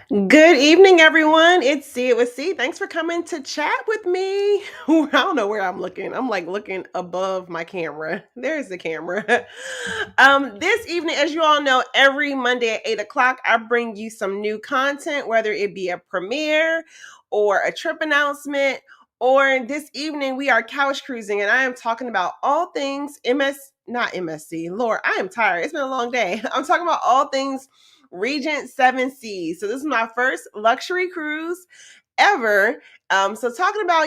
Good evening, everyone. It's See It with C. Thanks for coming to chat with me. I don't know where I'm looking. I'm like looking above my camera. There's the camera. This evening, as you all know, every Monday at 8 o'clock, I bring you some new content, whether it be a premiere or a trip announcement. Or this evening, we are couch cruising, and I am talking about all things not MSC. Lord, I am tired. It's been a long day. I'm talking about all things Regent Seven Seas. So this is my first luxury cruise ever. So talking about,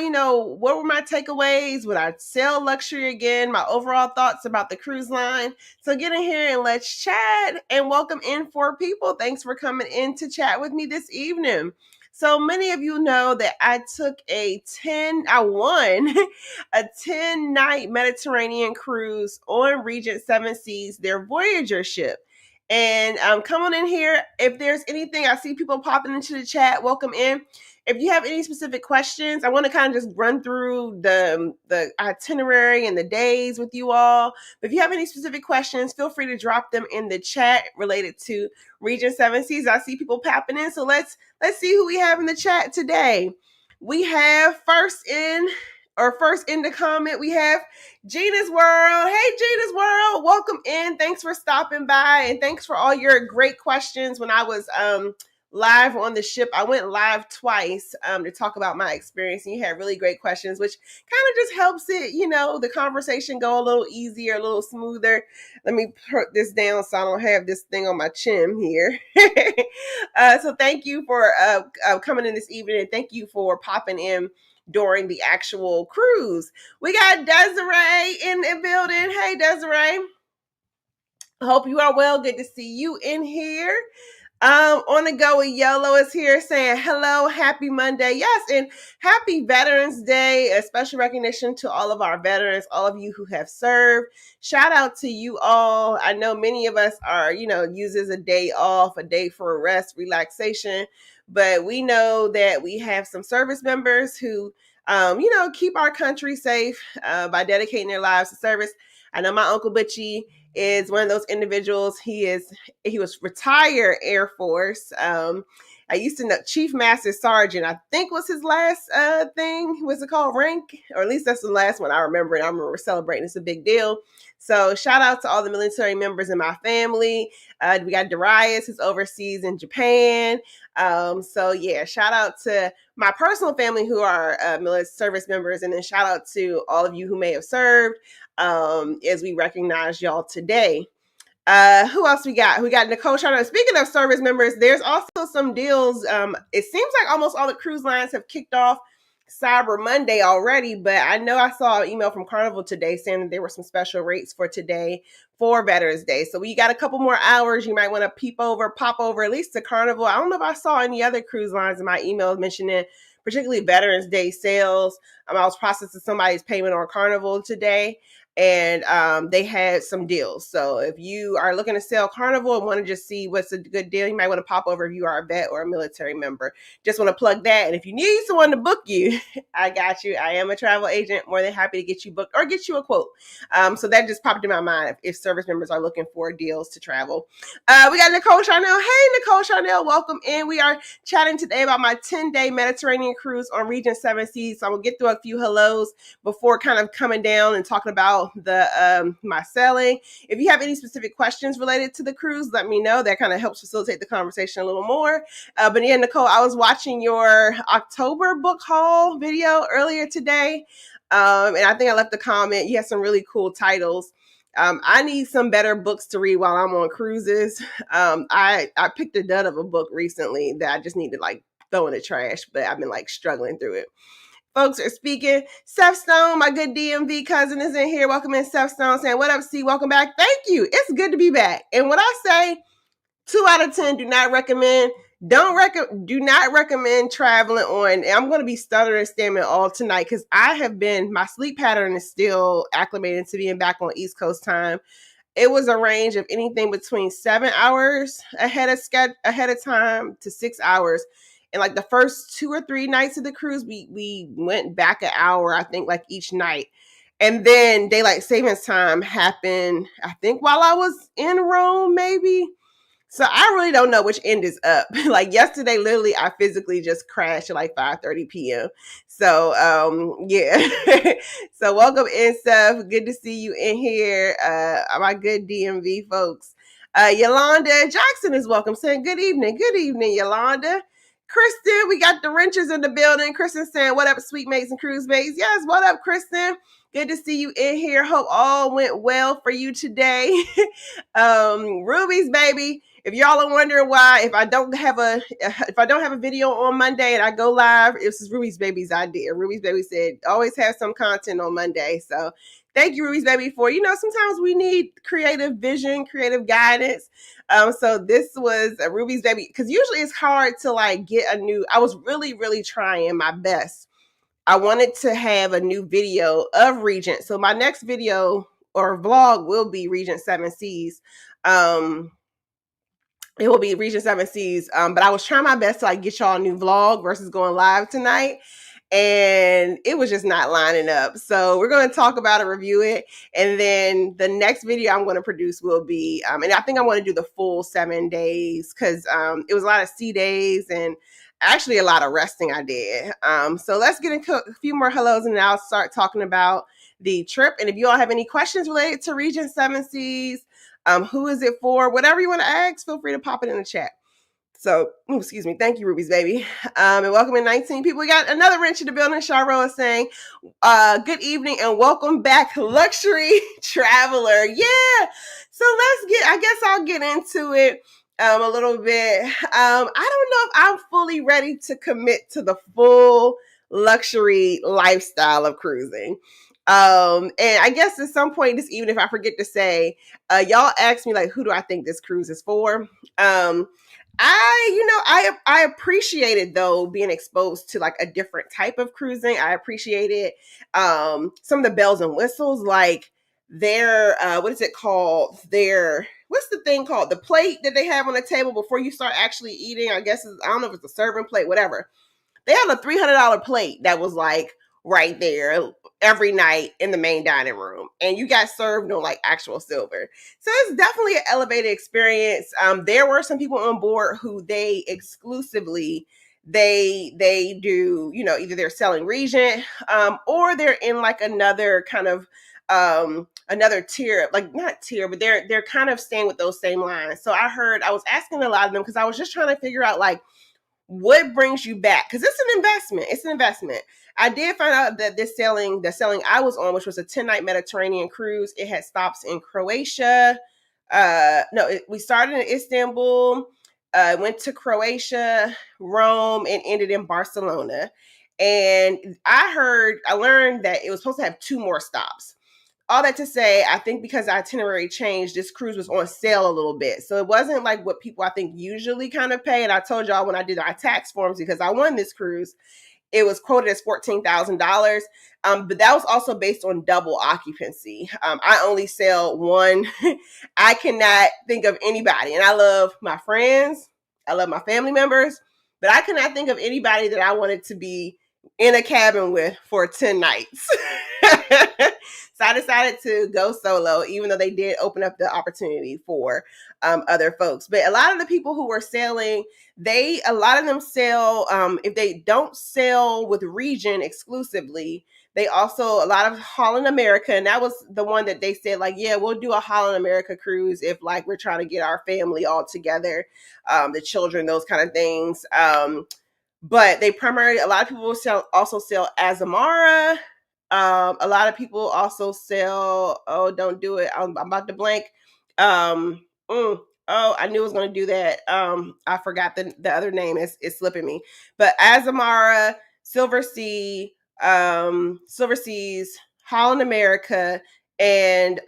what were my takeaways? Would I sail luxury again? My overall thoughts about the cruise line. So get in here and let's chat and welcome in 4 people. Thanks for coming in to chat with me this evening. So many of you know that I won a 10-night Mediterranean cruise on Regent Seven Seas, their Voyager ship. And come on in here. If there's anything, I see people popping into the chat. Welcome in. If you have any specific questions, I want to kind of just run through the itinerary and the days with you all. But if you have any specific questions, feel free to drop them in the chat related to Region 7 Seas. I see people popping in. So let's see who we have in the chat today. We have first in the comment, we have Gina's World. Hey, Gina's World. Welcome in. Thanks for stopping by. And thanks for all your great questions when I was live on the ship. I went live twice to talk about my experience. And you had really great questions, which kind of just helps it, the conversation go a little easier, a little smoother. Let me put this down so I don't have this thing on my chin here. So thank you for coming in this evening. And thank you for popping in during the actual cruise. We got Desiree in the building. Hey, Desiree. Hope you are well. Good to see you in here. On the go with Yellow is here saying hello, happy Monday. Yes, and happy Veterans Day. A special recognition to all of our veterans, all of you who have served. Shout out to you all. I know many of us are, uses a day off, a day for rest, relaxation. But we know that we have some service members who, keep our country safe by dedicating their lives to service. I know my Uncle Butchie is one of those individuals. He was retired Air Force. I used to know Chief Master Sergeant, I think was his last thing. What's it called? Rank? Or at least that's the last one I remember. And I remember celebrating. It's a big deal. So shout out to all the military members in my family. We got Darius, who's overseas in Japan. So yeah, shout out to my personal family who are military service members. And then shout out to all of you who may have served as we recognize y'all today. Who else we got? We got Nicole Charlotte. Speaking of service members, there's also some deals. It seems like almost all the cruise lines have kicked off Cyber Monday already, but I know I saw an email from Carnival today saying that there were some special rates for today for Veterans Day. So we got a couple more hours. You might want to pop over at least to Carnival. I don't know if I saw any other cruise lines in my email mentioning particularly Veterans Day sales. I was processing somebody's payment on Carnival today, and they had some deals. So if you are looking to sell Carnival and want to just see what's a good deal, you might want to pop over if you are a vet or a military member. Just want to plug that. And if you need someone to book you, I got you. I am a travel agent, more than happy to get you booked or get you a quote. So that just popped in my mind if service members are looking for deals to travel. We got Nicole Charnel. Hey, Nicole Charnel, welcome in. We are chatting today about my 10-day Mediterranean cruise on Regent Seven Seas. So I'm going to get through a few hellos before kind of coming down and talking about the my sailing. If you have any specific questions related to the cruise, let me know. That kind of helps facilitate the conversation a little more. But yeah, Nicole, I was watching your October book haul video earlier today. And I think I left a comment. You have some really cool titles. I need some better books to read while I'm on cruises. I picked a dud of a book recently that I just need to like throw in the trash, but I've been like struggling through it. Folks are speaking. Seth Stone, my good DMV cousin, is in here. Welcome in, Seth Stone, saying, what up, C? Welcome back. Thank you. It's good to be back. And when I say 2 out of 10, do not recommend traveling on. I'm going to be stuttering and stammering all tonight because my sleep pattern is still acclimated to being back on East Coast time. It was a range of anything between 7 hours ahead of time to 6 hours. And like the first 2 or 3 nights of the cruise, we went back an hour, I think, like each night. And then daylight savings time happened, I think, while I was in Rome, maybe. So I really don't know which end is up. Like yesterday, literally, I physically just crashed at like 5:30 p.m. So yeah. So welcome in, Steph. Good to see you in here. My good DMV folks. Yolanda Jackson is welcome. Saying good evening. Good evening, Yolanda. Kristen, we got the wrenches in the building. Kristen saying, what up, sweet mates and cruise mates? Yes, what up, Kristen? Good to see you in here. Hope all went well for you today. Ruby's baby. If y'all are wondering why, if I don't have a video on Monday and I go live, this is Ruby's baby's idea. Ruby's baby said always have some content on Monday. So thank you, Ruby's baby, for sometimes we need creative vision, creative guidance. So this was a Ruby's baby, because usually it's hard to like get a new. I was really, really trying my best. I wanted to have a new video of Regent. So my next video or vlog will be Regent Seven Seas. It will be Regent Seven Seas. But I was trying my best to like get y'all a new vlog versus going live tonight. And it was just not lining up. So we're going to talk about it, review it. And then the next video I'm going to produce will be, and I think I want to do the full 7 days, because it was a lot of sea days and actually a lot of resting I did. So let's get into a few more hellos and then I'll start talking about the trip. And if you all have any questions related to Regent Seven Seas, who is it for, whatever you want to ask, feel free to pop it in the chat. So, excuse me. Thank you, Ruby's baby. And welcome in 19 people. We got another wrench in the building. Charo is saying, good evening and welcome back, luxury traveler. Yeah. So I guess I'll get into it a little bit. I don't know if I'm fully ready to commit to the full luxury lifestyle of cruising. And I guess at some point this evening, if I forget to say, y'all asked me like, who do I think this cruise is for? I appreciated though being exposed to like a different type of cruising. I appreciated some of the bells and whistles, like their what is it called? What's the thing called? The plate that they have on the table before you start actually eating. I guess I don't know if it's a serving plate, whatever. They had a $300 plate that was like right there every night in the main dining room, and you got served on like actual silver. So it's definitely an elevated experience. There were some people on board who they exclusively they do, either they're selling Regent, or they're in like another kind of another tier, like not tier, but they're kind of staying with those same lines. So I was asking a lot of them because I was just trying to figure out like what brings you back, because it's an investment. It's an investment. I did find out that the sailing I was on, which was a 10-night Mediterranean cruise, it had stops in Croatia. We started in Istanbul, went to Croatia, Rome, and ended in Barcelona. And I learned that it was supposed to have 2 more stops. All that to say, I think because the itinerary changed, this cruise was on sale a little bit. So it wasn't like what people I think usually kind of pay. And I told y'all when I did our tax forms, because I won this cruise, it was quoted as $14,000. But that was also based on double occupancy. I only sail one. I cannot think of anybody. And I love my friends. I love my family members. But I cannot think of anybody that I wanted to be in a cabin with for 10 nights. So I decided to go solo, even though they did open up the opportunity for other folks. But a lot of the people who were sailing, a lot of them sail, if they don't sail with Regent exclusively, they also, a lot of Holland America, and that was the one that they said like, yeah, we'll do a Holland America cruise if like we're trying to get our family all together, the children, those kind of things. But they primarily, a lot of people also sell Azamara. A lot of people also sell, don't do it, I'm about to blank. I knew I was going to do that. I forgot the other name. It's slipping me. But Azamara, Silver Seas, Holland America, and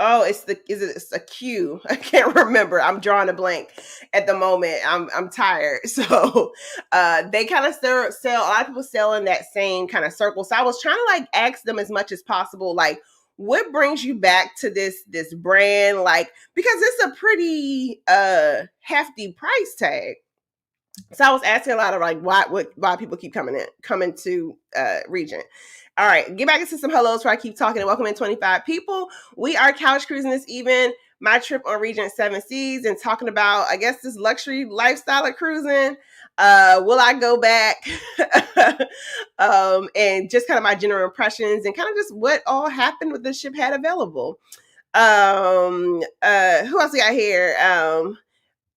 it's a Q. I can't remember. I'm drawing a blank at the moment. I'm tired. So they kind of sell, a lot of people sell in that same kind of circle. So I was trying to like ask them as much as possible, like, what brings you back to this brand? Like, because it's a pretty hefty price tag. So I was asking a lot of like why people keep coming to Regent. All right, get back into some hellos before I keep talking. And welcome in 25 people. We are couch cruising this evening. my trip on Regent Seven Seas and talking about, I guess, this luxury lifestyle of cruising. Will I go back? And just kind of my general impressions and kind of just what all happened with the ship had available. Who else we got here?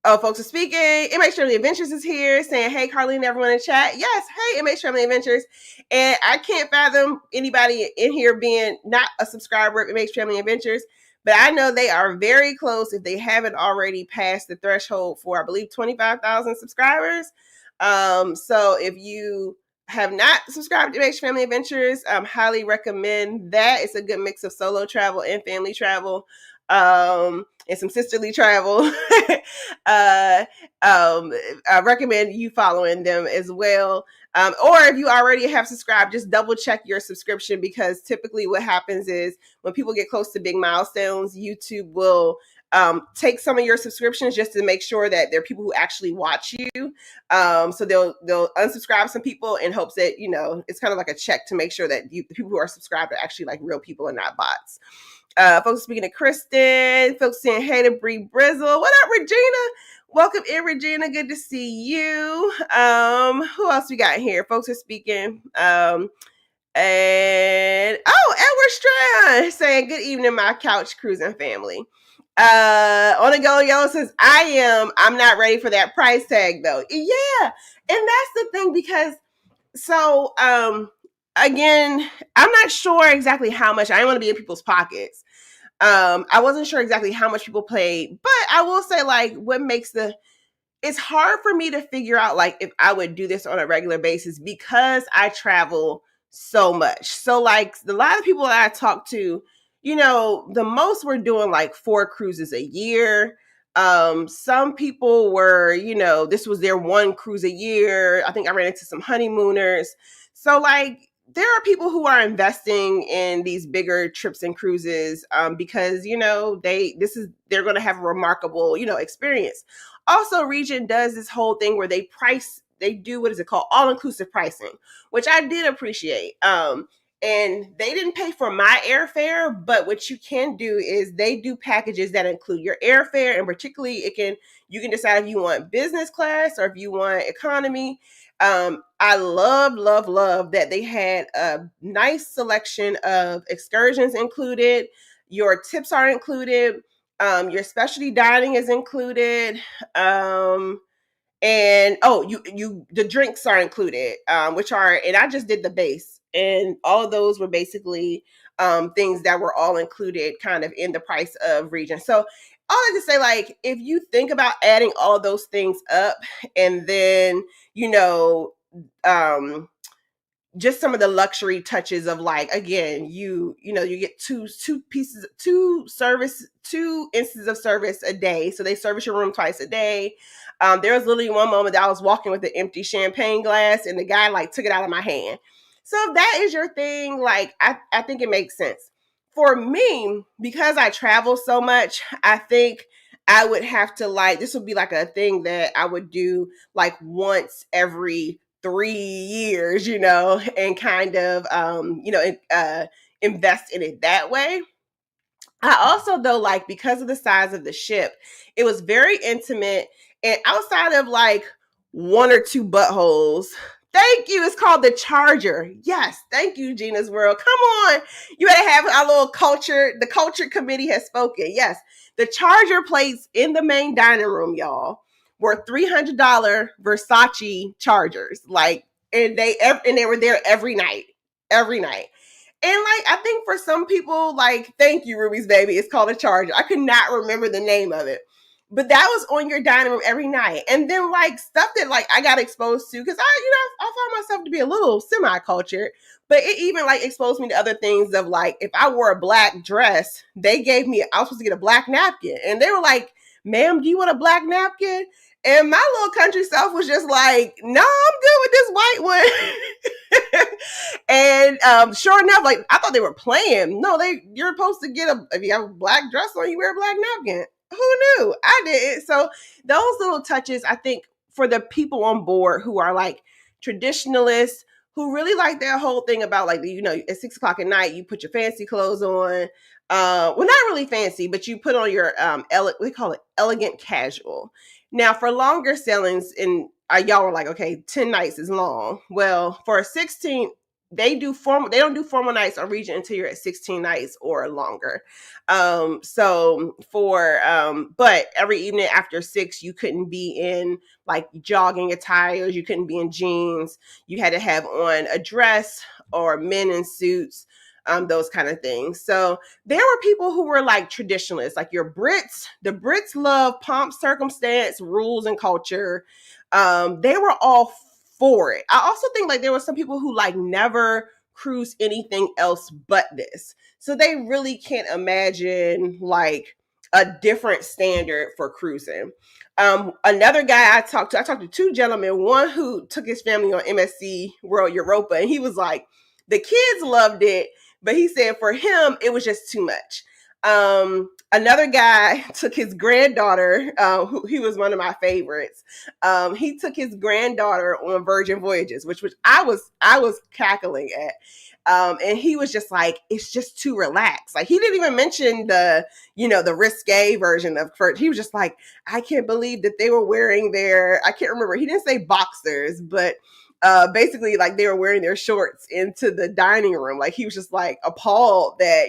Oh, folks are speaking. MH Family Adventures is here saying, hey, Carlene, everyone in chat. Yes, hey, MH Family Adventures. And I can't fathom anybody in here being not a subscriber of MH Family Adventures, but I know they are very close if they haven't already passed the threshold for, I believe, 25,000 subscribers. So if you have not subscribed to MH Family Adventures, highly recommend that. It's a good mix of solo travel and family travel. And some sisterly travel. I recommend you following them as well. Or if you already have subscribed, just double check your subscription, because typically what happens is when people get close to big milestones, YouTube will take some of your subscriptions just to make sure that there are people who actually watch you. So they'll unsubscribe some people in hopes that, you know, it's kind of like a check to make sure that the people who are subscribed are actually like real people and not bots. Folks speaking to Kristen, folks saying hey to Bree Brizzle. What up, Regina? Welcome in, Regina. Good to see you. Who else we got here? Folks are speaking. And Edward Strand saying good evening, my couch cruising family. On the go yellow says I'm not ready for that price tag though. Yeah, and that's the thing, because so again, I'm not sure exactly how much. I don't want to be in people's pockets. I wasn't sure exactly how much people paid, but I will say, like, what makes it's hard for me to figure out, like, if I would do this on a regular basis because I travel so much. So, like, a lot of people that I talk to, you know, the most were doing like 4 cruises a year. Some people were, you know, this was their 1 cruise a year. I think I ran into some honeymooners. So, like, there are people who are investing in these bigger trips and cruises because, you know, they're going to have a remarkable, you know, experience. Also, Regent does this whole thing where they do, what is it called? All-inclusive pricing, which I did appreciate. And they didn't pay for my airfare, but what you can do is they do packages that include your airfare, and particularly you can decide if you want business class or if you want economy. I love that they had a nice selection of excursions included. Your tips are included. Your specialty dining is included. And the drinks are included, which are, and I just did the base, and all of those were basically things that were all included kind of in the price of Regent. So all I just say, like, if you think about adding all of those things up, and then, you know, just some of the luxury touches of, like, again, you get two instances of service a day. So they service your room twice a day. There was literally one moment that I was walking with an empty champagne glass and the guy like took it out of my hand. So if that is your thing, like, I think it makes sense. For me, because I travel so much, I think I would have to, like, this would be like a thing that I would do like once every 3 years, you know, and kind of, invest in it that way. I also, though, like, because of the size of the ship, it was very intimate. And outside of like 1 or 2 buttholes, thank you. It's called the Charger. Yes. Thank you, Gina's World. Come on. You better have our little culture. The culture committee has spoken. Yes. The Charger plates in the main dining room, y'all, were $300 Versace Chargers. Like, and they were there every night. Every night. And, like, I think for some people, like, thank you, Ruby's Baby, it's called a Charger. I could not remember the name of it. But that was on your dining room every night. And then, like, stuff that, like, I got exposed to, because I found myself to be a little semi-cultured, but it even, like, exposed me to other things of, like, if I wore a black dress, I was supposed to get a black napkin. And they were like, ma'am, do you want a black napkin? And my little country self was just like, no, I'm good with this white one. And sure enough, like, I thought they were playing. No, you're supposed to get if you have a black dress on, you wear a black napkin. Who knew? I did. So those little touches, I think, for the people on board who are like traditionalists, who really like their whole thing about, like, you know, at 6 o'clock at night, you put your fancy clothes on. well, not really fancy, but you put on your we call it elegant casual. Now for longer sailings, and y'all were like, okay, 10 nights is long. Well, for a 16, they don't do formal nights on Regent until you're at 16 nights or longer. So for but every evening after 6, you couldn't be in like jogging attires, you couldn't be in jeans, you had to have on a dress or men in suits, those kind of things. So there were people who were like traditionalists, like your Brits. The Brits love pomp, circumstance, rules, and culture. They were all for it. I also think like there were some people who like never cruise anything else but this. So they really can't imagine like a different standard for cruising. Another guy I talked to two gentlemen, one who took his family on MSC World Europa, and he was like, the kids loved it, but he said for him, it was just too much. Another guy took his granddaughter, who he was one of my favorites. He took his granddaughter on Virgin Voyages, which I was cackling at. And he was just like, it's just too relaxed. Like he didn't even mention the risque version of Kurt. He was just like, I can't believe that they were wearing I can't remember. He didn't say boxers, but basically like they were wearing their shorts into the dining room. Like he was just like appalled that,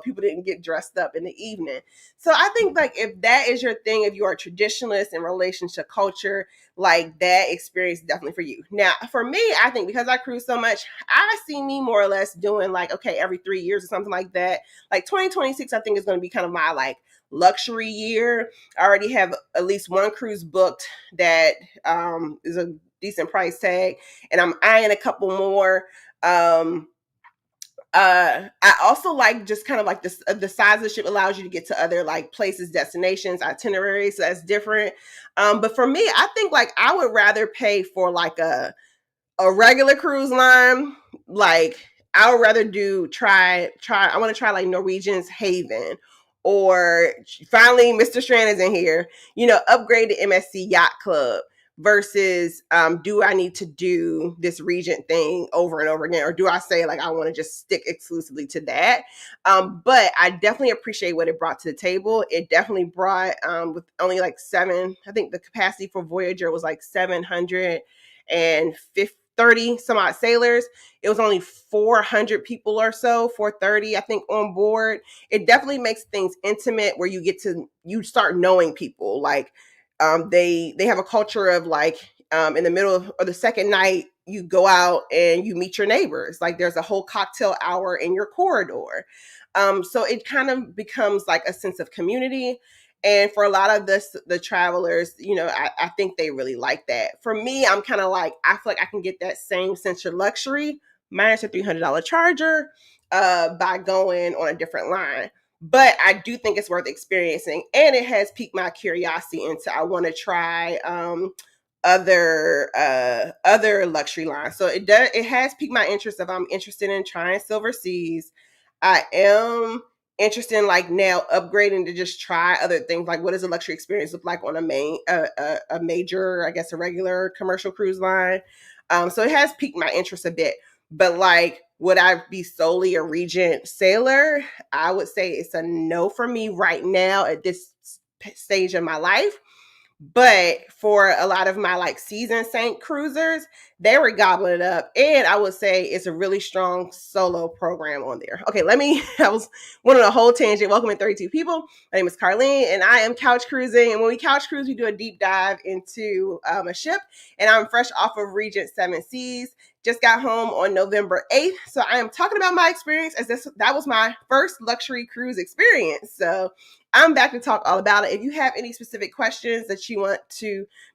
people didn't get dressed up in the evening. So I think like if that is your thing, if you are a traditionalist in relation to culture, like that experience is definitely for you. Now, for me, I think because I cruise so much, I see me more or less doing like, okay, every 3 years or something like that. Like 2026, I think is going to be kind of my like luxury year. I already have at least one cruise booked that is a decent price tag, and I'm eyeing a couple more. I also like just kind of like this, the size of the ship allows you to get to other like places, destinations, itineraries. So that's different. But for me, I think like I would rather pay for like a regular cruise line. Like I would rather I want to try like Norwegian's Haven, or finally Mr. Strand is in here, upgrade the MSC Yacht Club versus do I need to do this Regent thing over and over again, or do I say like I want to just stick exclusively to that? But I definitely appreciate what it brought to the table. It definitely brought with only like 7, I think the capacity for Voyager was like 730 some odd sailors. It was only 400 people or so, 430 I think on board. It definitely makes things intimate where you start knowing people. Like they have a culture of like in the middle of the second night, you go out and you meet your neighbors. Like there's a whole cocktail hour in your corridor. So it kind of becomes like a sense of community. And for a lot of the travelers, I think they really like that. For me, I'm kind of like, I feel like I can get that same sense of luxury minus a $300 charger by going on a different line. But I do think it's worth experiencing, and it has piqued my curiosity into I want to try other luxury lines. So it has piqued my interest if I'm interested in trying Silver Seas. I am interested in like now upgrading to just try other things. Like what does a luxury experience look like on a major, I guess a regular commercial cruise line? So it has piqued my interest a bit. But like, would I be solely a Regent sailor? I would say it's a no for me right now at this stage of my life. But for a lot of my like seasoned Saint cruisers, they were gobbling it up. And I would say it's a really strong solo program on there. Okay, I was one on a whole tangent. Welcome in 32 people. My name is Carlene and I am couch cruising. And when we couch cruise, we do a deep dive into a ship. And I'm fresh off of Regent Seven Seas. Just got home on November 8th. So I am talking about my experience as that was my first luxury cruise experience. So I'm back to talk all about it. If you have any specific questions that you want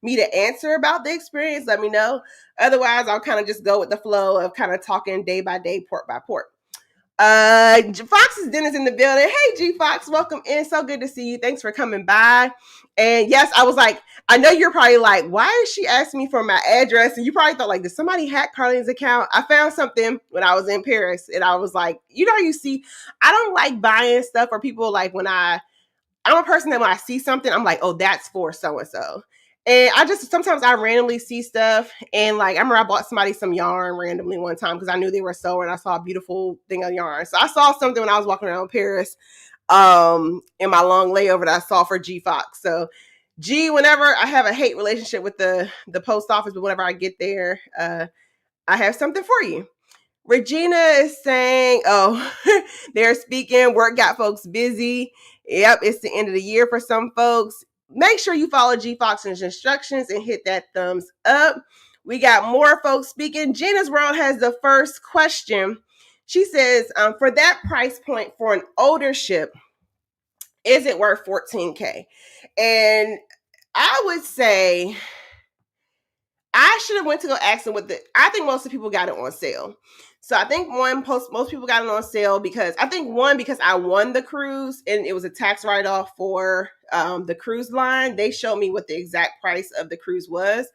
me to answer about the experience, let me know. Otherwise, I'll kind of just go with the flow of kind of talking day by day, port by port. Fox's Dennis in the building. Hey, G Fox, welcome in. So good to see you. Thanks for coming by. And yes, I was like, I know you're probably like, why is she asking me for my address? And you probably thought like, did somebody hack Carlene's account? I found something when I was in Paris, and I was like, you see, I don't like buying stuff for people. Like I'm a person that when I see something, I'm like, oh, that's for so-and-so. And sometimes I randomly see stuff. And like, I remember I bought somebody some yarn randomly one time because I knew they were sewing. I saw a beautiful thing of yarn. So I saw something when I was walking around Paris. in my long layover that I saw for G Fox. So G, whenever I have a hate relationship with the post office, but whenever I get there, I have something for you. Regina is saying, oh, they're speaking. Work got folks busy. Yep, it's the end of the year for some folks. Make sure you follow G Fox's instructions and hit that thumbs up. We got more folks speaking. Gina's World has the first question. She says, for that price point for an older ship, is it worth $14K? And I would say I should have went to go ask them I think most of the people got it on sale. So I think most people got it on sale because because I won the cruise and it was a tax write-off for the cruise line. They showed me what the exact price of the cruise was.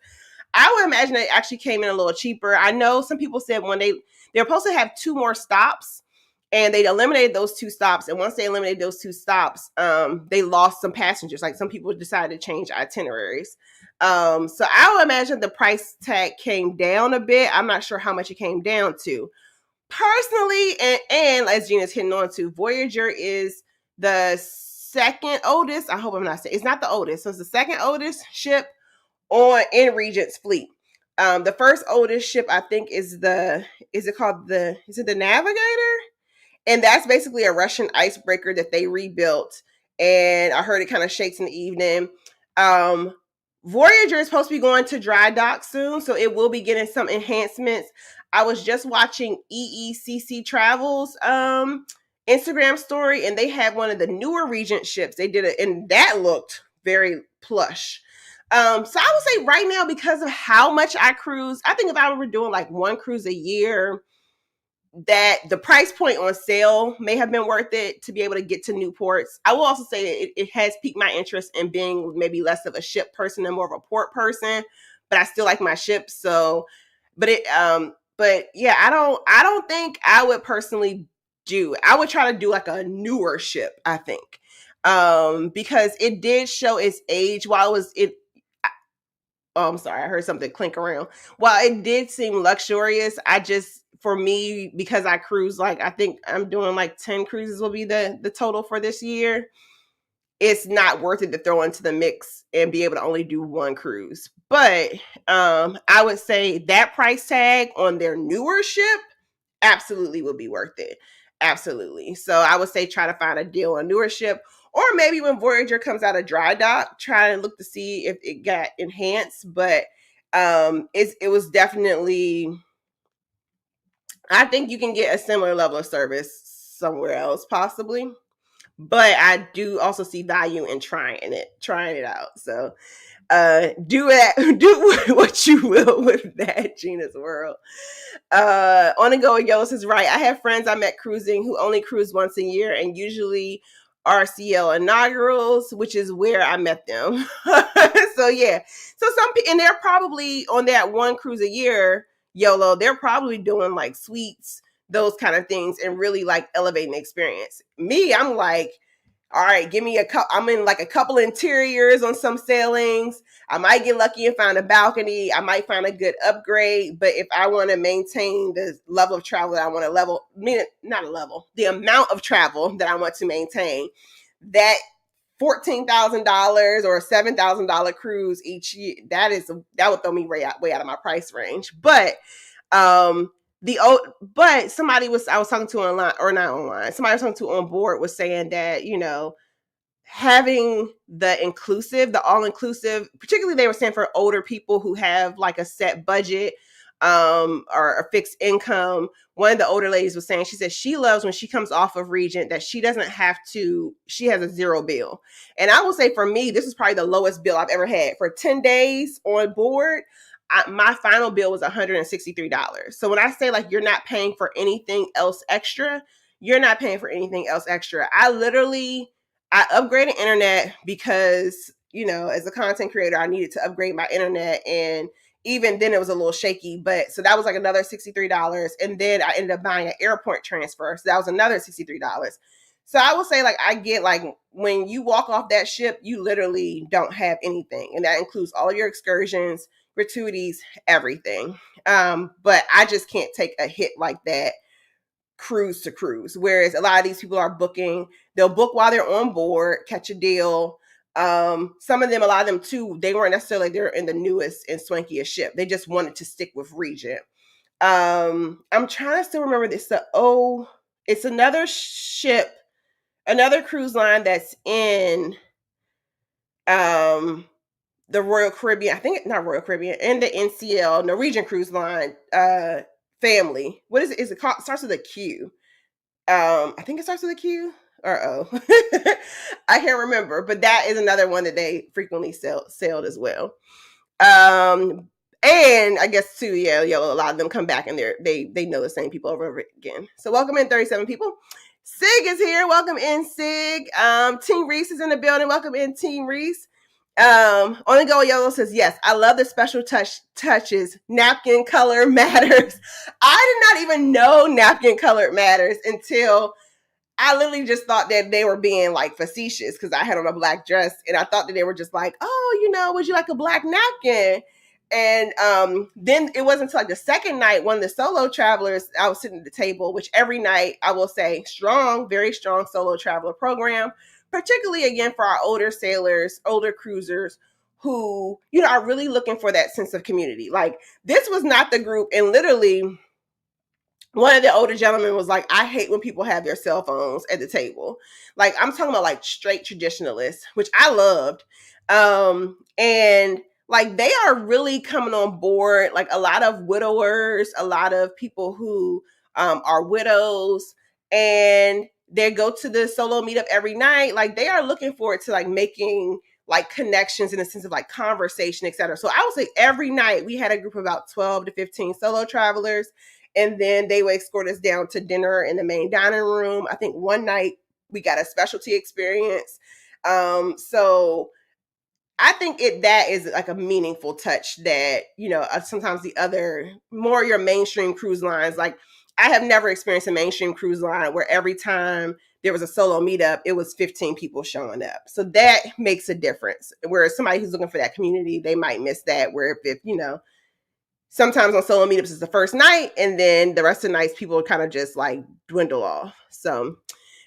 I would imagine it actually came in a little cheaper. I know some people said when they're supposed to have 2 more stops and they eliminated those 2 stops. And once they eliminated those 2 stops, they lost some passengers. Like some people decided to change itineraries. So I would imagine the price tag came down a bit. I'm not sure how much it came down to. Personally, and as Gina's hitting on to, Voyager is the second oldest. I hope I'm not saying it's not the oldest. So it's the second oldest ship in Regent's fleet. The first oldest ship I think is the Navigator? And that's basically a Russian icebreaker that they rebuilt. And I heard it kind of shakes in the evening. Voyager is supposed to be going to dry dock soon, so it will be getting some enhancements. I was just watching EECC Travels Instagram story, and they had one of the newer Regent ships. They did it, and that looked very plush. So I would say right now, because of how much I cruise, I think if I were doing like 1 cruise a year, that the price point on sale may have been worth it to be able to get to new ports. I will also say it has piqued my interest in being maybe less of a ship person and more of a port person, but I still like my ships. So, but yeah, I don't think I would personally I would try to do like a newer ship, I think. Because it did show its age while oh, I'm sorry, I heard something clink around. While it did seem luxurious, for me, because I cruise, like I think I'm doing like 10 cruises will be the total for this year. It's not worth it to throw into the mix and be able to only do 1 cruise. But I would say that price tag on their newer ship absolutely would be worth it. Absolutely. So I would say try to find a deal on newer ship, or maybe when Voyager comes out of dry dock, try to look to see if it got enhanced. But it was definitely, I think you can get a similar level of service somewhere else, possibly. But I do also see value in trying it out. So do what you will with that, Gina's World. On and go, Yellow says, right. I have friends I met cruising who only cruise once a year and usually RCL inaugurals, which is where I met them. So yeah. So and they're probably on that 1 cruise a year, YOLO, they're probably doing like suites, those kind of things, and really like elevating the experience. Me, I'm like, all right, give me I'm in like a couple interiors on some sailings. I might get lucky and find a balcony. I might find a good upgrade. But if I want to maintain the level of travel that I want to the amount of travel that I want to maintain, that $14,000 or $7,000 cruise each year, that would throw me way out of my price range. But I was talking to online, or not online, somebody I was talking to on board was saying that, having the all-inclusive, particularly they were saying for older people who have like a set budget, or a fixed income. One of the older ladies was saying, she said she loves when she comes off of Regent that she has a 0 bill. And I will say for me, this is probably the lowest bill I've ever had. For 10 days on board, my final bill was $163. So when I say like you're not paying for anything else extra, you're not paying for anything else extra. I upgraded internet because, as a content creator, I needed to upgrade my internet. And even then it was a little shaky, but so that was like another $63. And then I ended up buying an airport transfer. So that was another $63. So I would say like I get like when you walk off that ship, you literally don't have anything. And that includes all of your excursions, gratuities, everything. But I just can't take a hit like that cruise to cruise. Whereas a lot of these people are booking, they'll book while they're on board, catch a deal. Some of them, a lot of them too, they weren't necessarily they're in the newest and swankiest ship. They just wanted to stick with Regent. I'm trying to still remember this. It's another ship, another cruise line that's in the Royal Caribbean. I think not Royal Caribbean, and the NCL Norwegian Cruise Line family. What is it? Is it called? It starts with a Q. I think it starts with a Q. Or O. I can't remember, but that is another one that they frequently sailed as well. And I guess too, yeah, a lot of them come back and they know the same people over and over again. So welcome in 37 people. Sig is here. Welcome in, Sig. Team Reese is in the building. Welcome in, Team Reese. On the Go Yellow says, yes, I love the special touches. Napkin color matters. I did not even know napkin color matters until I literally just thought that they were being like facetious because I had on a black dress and I thought that they were just like, oh, would you like a black napkin? And then it wasn't until like the second night, one of the solo travelers, I was sitting at the table, which every night I will say strong, very strong solo traveler program, particularly again for our older sailors, older cruisers who, are really looking for that sense of community. Like this was not the group, and literally one of the older gentlemen was like, I hate when people have their cell phones at the table. Like I'm talking about like straight traditionalists, which I loved. And like they are really coming on board. Like a lot of widowers, a lot of people who are widows, and they go to the solo meetup every night. Like they are looking forward to like making like connections in a sense of like conversation, etc. So I would say every night we had a group of about 12 to 15 solo travelers. And then they would escort us down to dinner in the main dining room. I think one night we got a specialty experience. So I think that is like a meaningful touch that, sometimes the other, more your mainstream cruise lines, like I have never experienced a mainstream cruise line where every time there was a solo meetup, it was 15 people showing up. So that makes a difference. Whereas somebody who's looking for that community, they might miss that, where if sometimes on solo meetups it's the first night, and then the rest of the nights people kind of just like dwindle off. So,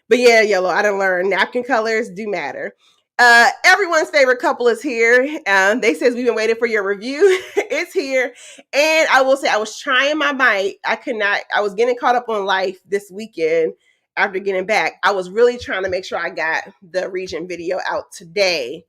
but yeah, Yellow, I done learned napkin colors do matter. Everyone's favorite couple is here. They says we've been waiting for your review. It's here, and I will say I was trying my might. I was getting caught up on life this weekend after getting back. I was really trying to make sure I got the Regent video out today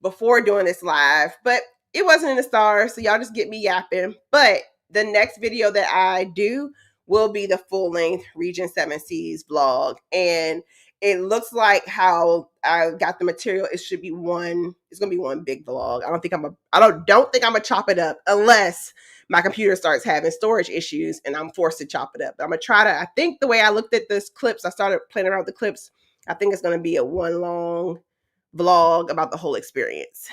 before doing this live, but it wasn't in the stars, so y'all just get me yapping. But the next video that I do will be the full-length Regent Seven Seas vlog. And it looks like how I got the material. It's going to be one big vlog. I don't think I'm gonna chop it up unless my computer starts having storage issues and I'm forced to chop it up. I'm gonna try to, I think the way I looked at this clips, I started playing around with the clips. I think it's going to be a one long vlog about the whole experience.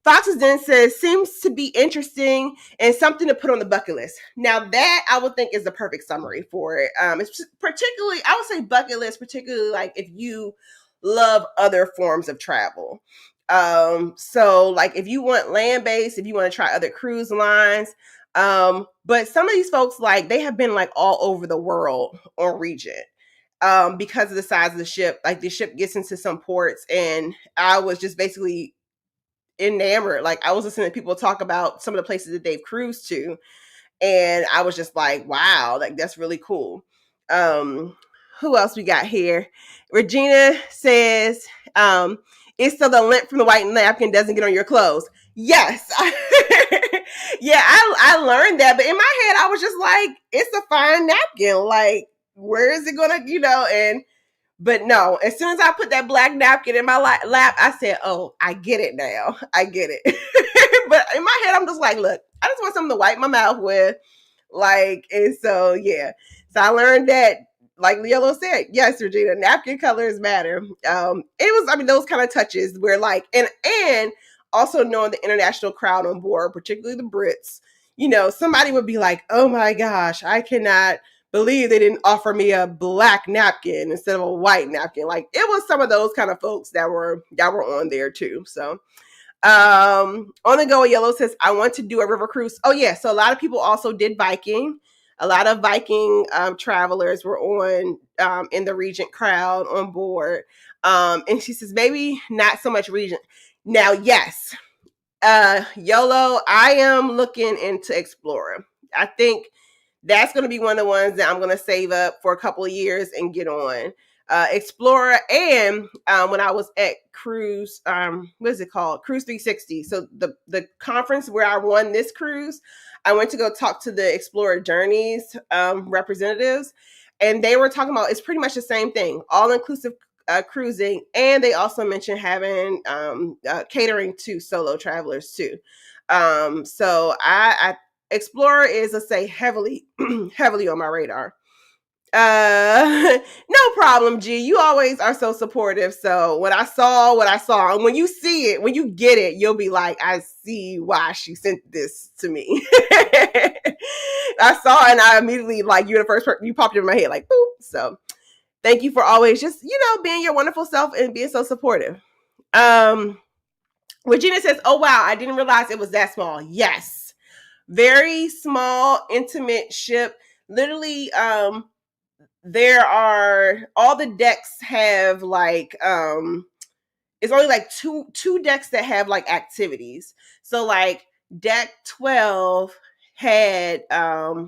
Fox's Den says, seems to be interesting and something to put on the bucket list. Now that I would think is the perfect summary for it. It's particularly, I would say bucket list, particularly like if you love other forms of travel. So like if you want land-based, if you want to try other cruise lines, but some of these folks, like they have been like all over the world on Regent. Because of the size of the ship, like the ship gets into some ports, and I was just basically enamored. Like I was listening to people talk about some of the places that they've cruised to, and I was just like, wow, like that's really cool. Who else we got here? Regina says, it's so the lint from the white napkin doesn't get on your clothes. Yes. Yeah, I learned that, but in my head I was just like, it's a fine napkin, like where is it gonna, but no, as soon as I put that black napkin in my lap, I said, oh, I get it now. I get it. But in my head, I'm just like, look, I just want something to wipe my mouth with. Like, and so, yeah. So I learned that, like Yellow said, yes, Regina, napkin colors matter. Those kind of touches where like, and also knowing the international crowd on board, particularly the Brits, somebody would be like, oh my gosh, I cannot believe they didn't offer me a black napkin instead of a white napkin. Like it was some of those kind of folks that were on there too. So on the Go Yellow says, I want to do a river cruise. Oh yeah. So a lot of people also did Viking. A lot of Viking travelers were on in the Regent crowd on board. And she says, maybe not so much Regent. Now, yes, YOLO, I am looking into Explorer. I think that's going to be one of the ones that I'm going to save up for a couple of years and get on. Explorer, and when I was at Cruise, what is it called? Cruise 360. So the conference where I won this cruise, I went to go talk to the Explorer Journeys representatives, and they were talking about it's pretty much the same thing, all inclusive cruising, and they also mentioned having catering to solo travelers too. So I Explorer is, let's say, heavily heavily on my radar. No problem, G. You always are so supportive. So when I saw what I saw, and when you see it, when you get it, you'll be like, I see why she sent this to me. I saw it and I immediately, like, you're the first person, you popped in my head, like, boop. So thank you for always just, being your wonderful self and being so supportive. Regina says, oh wow, I didn't realize it was that small. Yes. Very small, intimate ship. Literally, there are all the decks have like it's only like two decks that have like activities. So like deck 12 had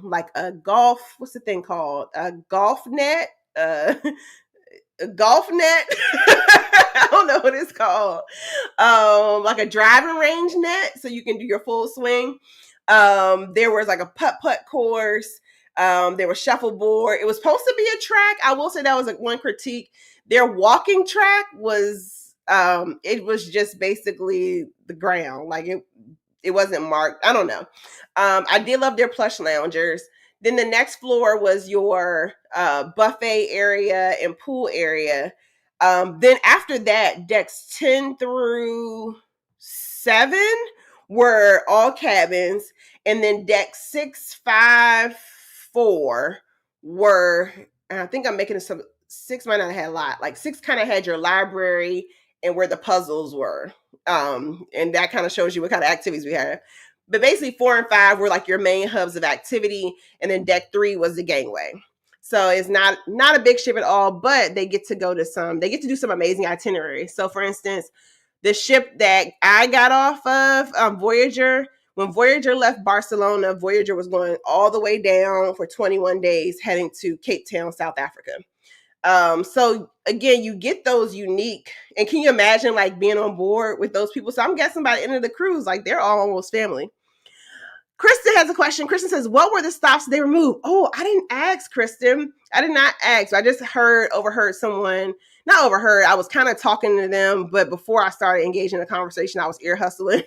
like a golf, what's the thing called? A golf net. A golf net. I don't know what it's called. Like a driving range net, so you can do your full swing. There was like a putt course. There was shuffleboard. It was supposed to be a track. I will say that was like one critique. Their walking track was it was just basically the ground. Like it wasn't marked. I don't know. I did love their plush loungers. Then the next floor was your buffet area and pool area. Then after that, decks 10 through 7 were all cabins. And then decks 6, 5, 4 were, and I think I'm making some, 6 might not have had a lot. Like 6 kind of had your library and where the puzzles were. And that kind of shows you what kind of activities we have. But basically 4 and 5 were like your main hubs of activity. And then deck 3 was the gangway. So it's not a big ship at all, but they get to do some amazing itineraries. So for instance, the ship that I got off of, Voyager, when Voyager left Barcelona, Voyager was going all the way down for 21 days, heading to Cape Town, South Africa. So again, you get those unique, and can you imagine like being on board with those people? So I'm guessing by the end of the cruise, like they're all almost family. Kristen has a question. Kristen says, what were the stops they removed? Oh, I didn't ask, Kristen. I did not ask. I just overheard someone, not overheard. I was kind of talking to them, but before I started engaging in a conversation, I was ear hustling.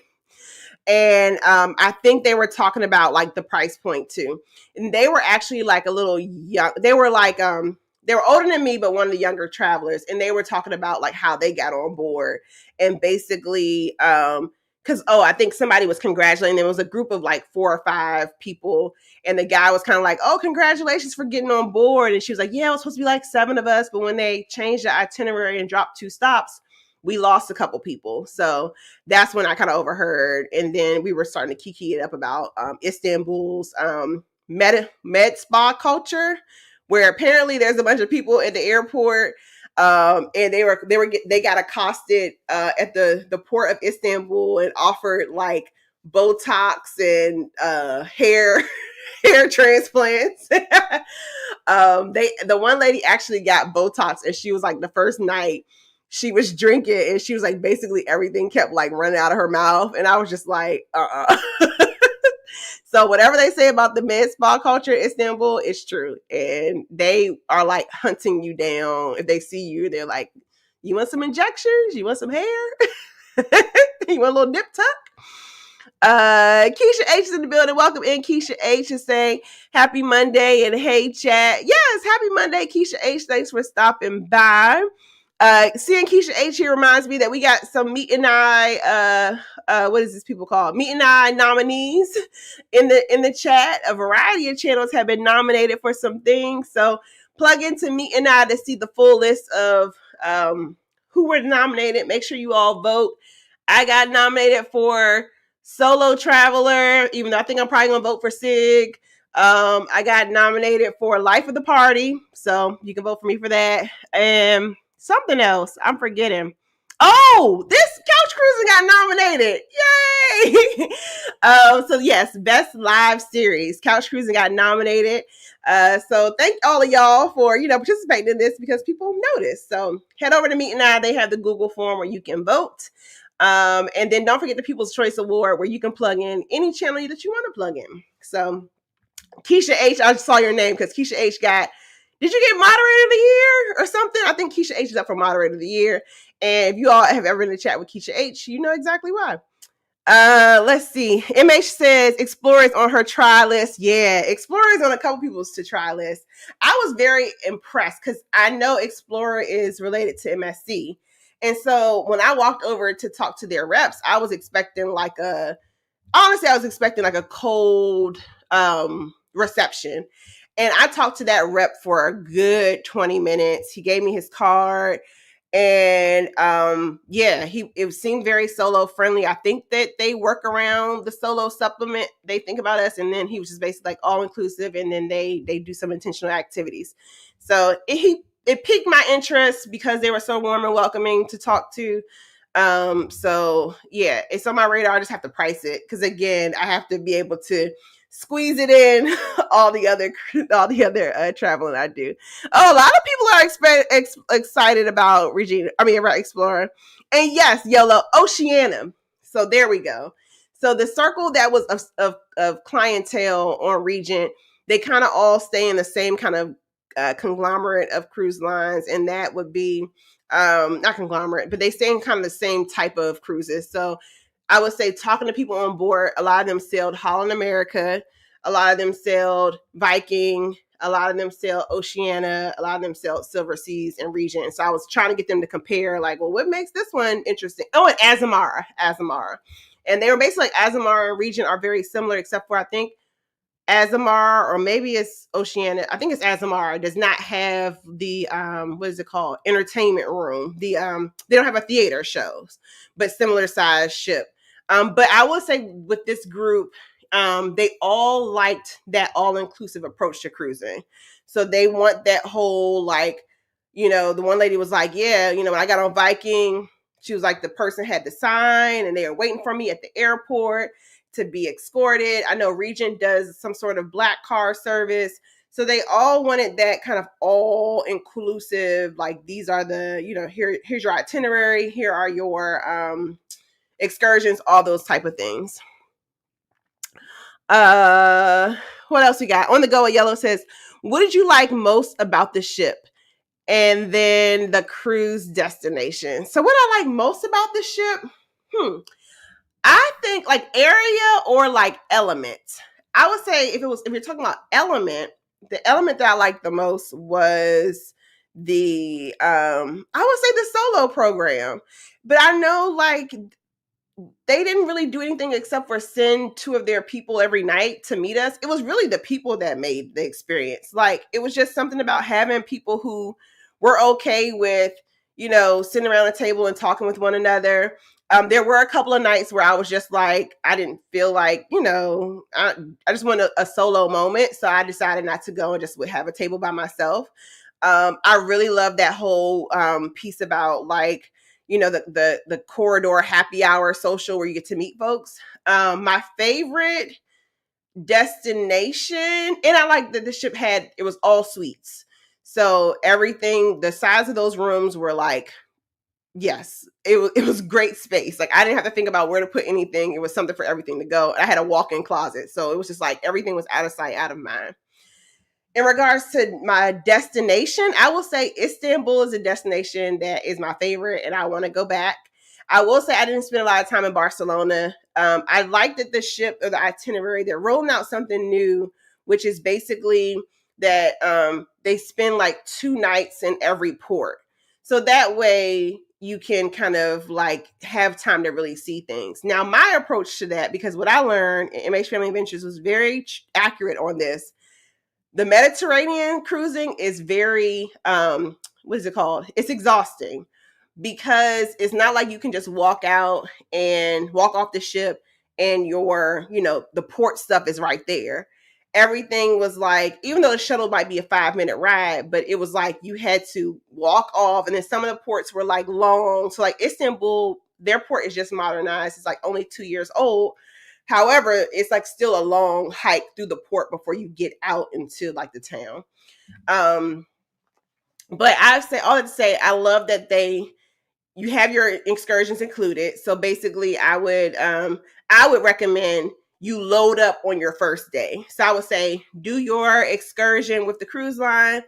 And I think they were talking about like the price point too. And they were actually like a little young. They were like, they were older than me, but one of the younger travelers. And they were talking about like how they got on board and basically, because I think somebody was congratulating them. It was a group of like 4 or 5 people, and the guy was kind of like, "Oh, congratulations for getting on board." And she was like, "Yeah, it was supposed to be like 7 of us, but when they changed the itinerary and dropped 2 stops, we lost a couple people." So that's when I kind of overheard, and then we were starting to kiki it up about Istanbul's med spa culture, where apparently there's a bunch of people at the airport. And they got accosted at the port of Istanbul and offered like Botox and hair transplants. The one lady actually got Botox, and she was like, the first night she was drinking and she was like, basically everything kept like running out of her mouth, and I was just like, So whatever they say about the med spa culture in Istanbul is true. And they are like hunting you down. If they see you, they're like, you want some injections? You want some hair? You want a little nip tuck? Keisha H is in the building. Welcome in. Keisha H is saying happy Monday and hey chat. Yes, happy Monday, Keisha H. Thanks for stopping by. Seeing Keisha H here reminds me that we got some Meet and I, what is this people called? Meet and I nominees in the chat. A variety of channels have been nominated for some things. So plug into Meet and I to see the full list of who were nominated. Make sure you all vote. I got nominated for Solo Traveler, even though I think I'm probably gonna vote for Sig. I got nominated for Life of the Party, so you can vote for me for that. And something else, I'm forgetting. Oh, this Couch Cruising got nominated. Yay! So yes, best live series. Couch Cruising got nominated. So thank all of y'all for participating in this because people noticed. So head over to Meet and I. They have the Google form where you can vote. And then don't forget the People's Choice Award where you can plug in any channel that you want to plug in. So Keisha H, I just saw your name because Keisha H got. Did you get Moderator of the Year or something? I think Keisha H is up for Moderator of the Year. And if you all have ever been in a chat with Keisha H, you know exactly why. Let's see. MH says Explorer is on her try list. Yeah, Explorer is on a couple people's to try list. I was very impressed because I know Explorer is related to MSC. And so when I walked over to talk to their reps, I was expecting like a cold reception. And I talked to that rep for a good 20 minutes. He gave me his card. And it seemed very solo friendly. I think that they work around the solo supplement. They think about us, and then he was just basically like all inclusive, and then they do some intentional activities. So it piqued my interest because they were so warm and welcoming to talk to. So yeah, it's on my radar. I just have to price it because again, I have to be able to squeeze it in all the other traveling I do. Oh, a lot of people are excited about Explorer. And yes, YOLO, Oceania. So there we go. So the circle that was of clientele on Regent, they kind of all stay in the same kind of conglomerate of cruise lines, and that would be not conglomerate, but they stay in kind of the same type of cruises. So I would say talking to people on board, a lot of them sailed Holland America, a lot of them sailed Viking, a lot of them sailed Oceania, a lot of them sailed Silver Seas and Regent. And so I was trying to get them to compare, like, well, what makes this one interesting? Oh, and Azamara. And they were basically like Azamara and Regent are very similar, except for I think Azamara, or maybe it's Oceania. I think it's Azamara. Does not have the what is it called? Entertainment room. They don't have a theater shows, but similar size ship. But I will say with this group, they all liked that all-inclusive approach to cruising. So they want that whole the one lady was like, yeah, when I got on Viking, she was like, the person had the sign and they were waiting for me at the airport to be escorted. I know Regent does some sort of black car service. So they all wanted that kind of all inclusive, like these are the, here's your itinerary, here are your excursions, all those type of things. What else we got? On the Go at Yellow says, what did you like most about the ship? And then the cruise destination. So what I like most about the ship, I think like area or like element. I would say if you're talking about element, the element that I liked the most was the I would say the solo program. But I know like they didn't really do anything except for send 2 of their people every night to meet us. It was really the people that made the experience. Like it was just something about having people who were okay with, sitting around a table and talking with one another. There were a couple of nights where I was just like, I didn't feel like, I just wanted a solo moment. So I decided not to go and just would have a table by myself. I really love that whole piece about like, the corridor happy hour social where you get to meet folks. My favorite destination, and I like that the ship it was all suites. So everything, the size of those rooms were like, yes, it was great space. Like I didn't have to think about where to put anything. It was something for everything to go. I had a walk-in closet. So it was just like everything was out of sight, out of mind. In regards to my destination, I will say Istanbul is a destination that is my favorite and I want to go back. I will say I didn't spend a lot of time in Barcelona. I liked that the ship or the itinerary, they're rolling out something new, which is basically that they spend like 2 nights in every port. So that way you can kind of like have time to really see things. Now, my approach to that, because what I learned in MH Family Adventures was very accurate on this. The Mediterranean cruising is very, what is it called? It's exhausting because it's not like you can just walk out and walk off the ship and the port stuff is right there. everything was like, even though the shuttle might be a 5-minute ride, but it was like you had to walk off. And then some of the ports were like long. So like Istanbul, their port is just modernized. It's like only 2 years old. However, it's like still a long hike through the port before you get out into like the town. But I say all that to say, I love that you have your excursions included. So basically, I would recommend you load up on your first day. So I would say do your excursion with the cruise line,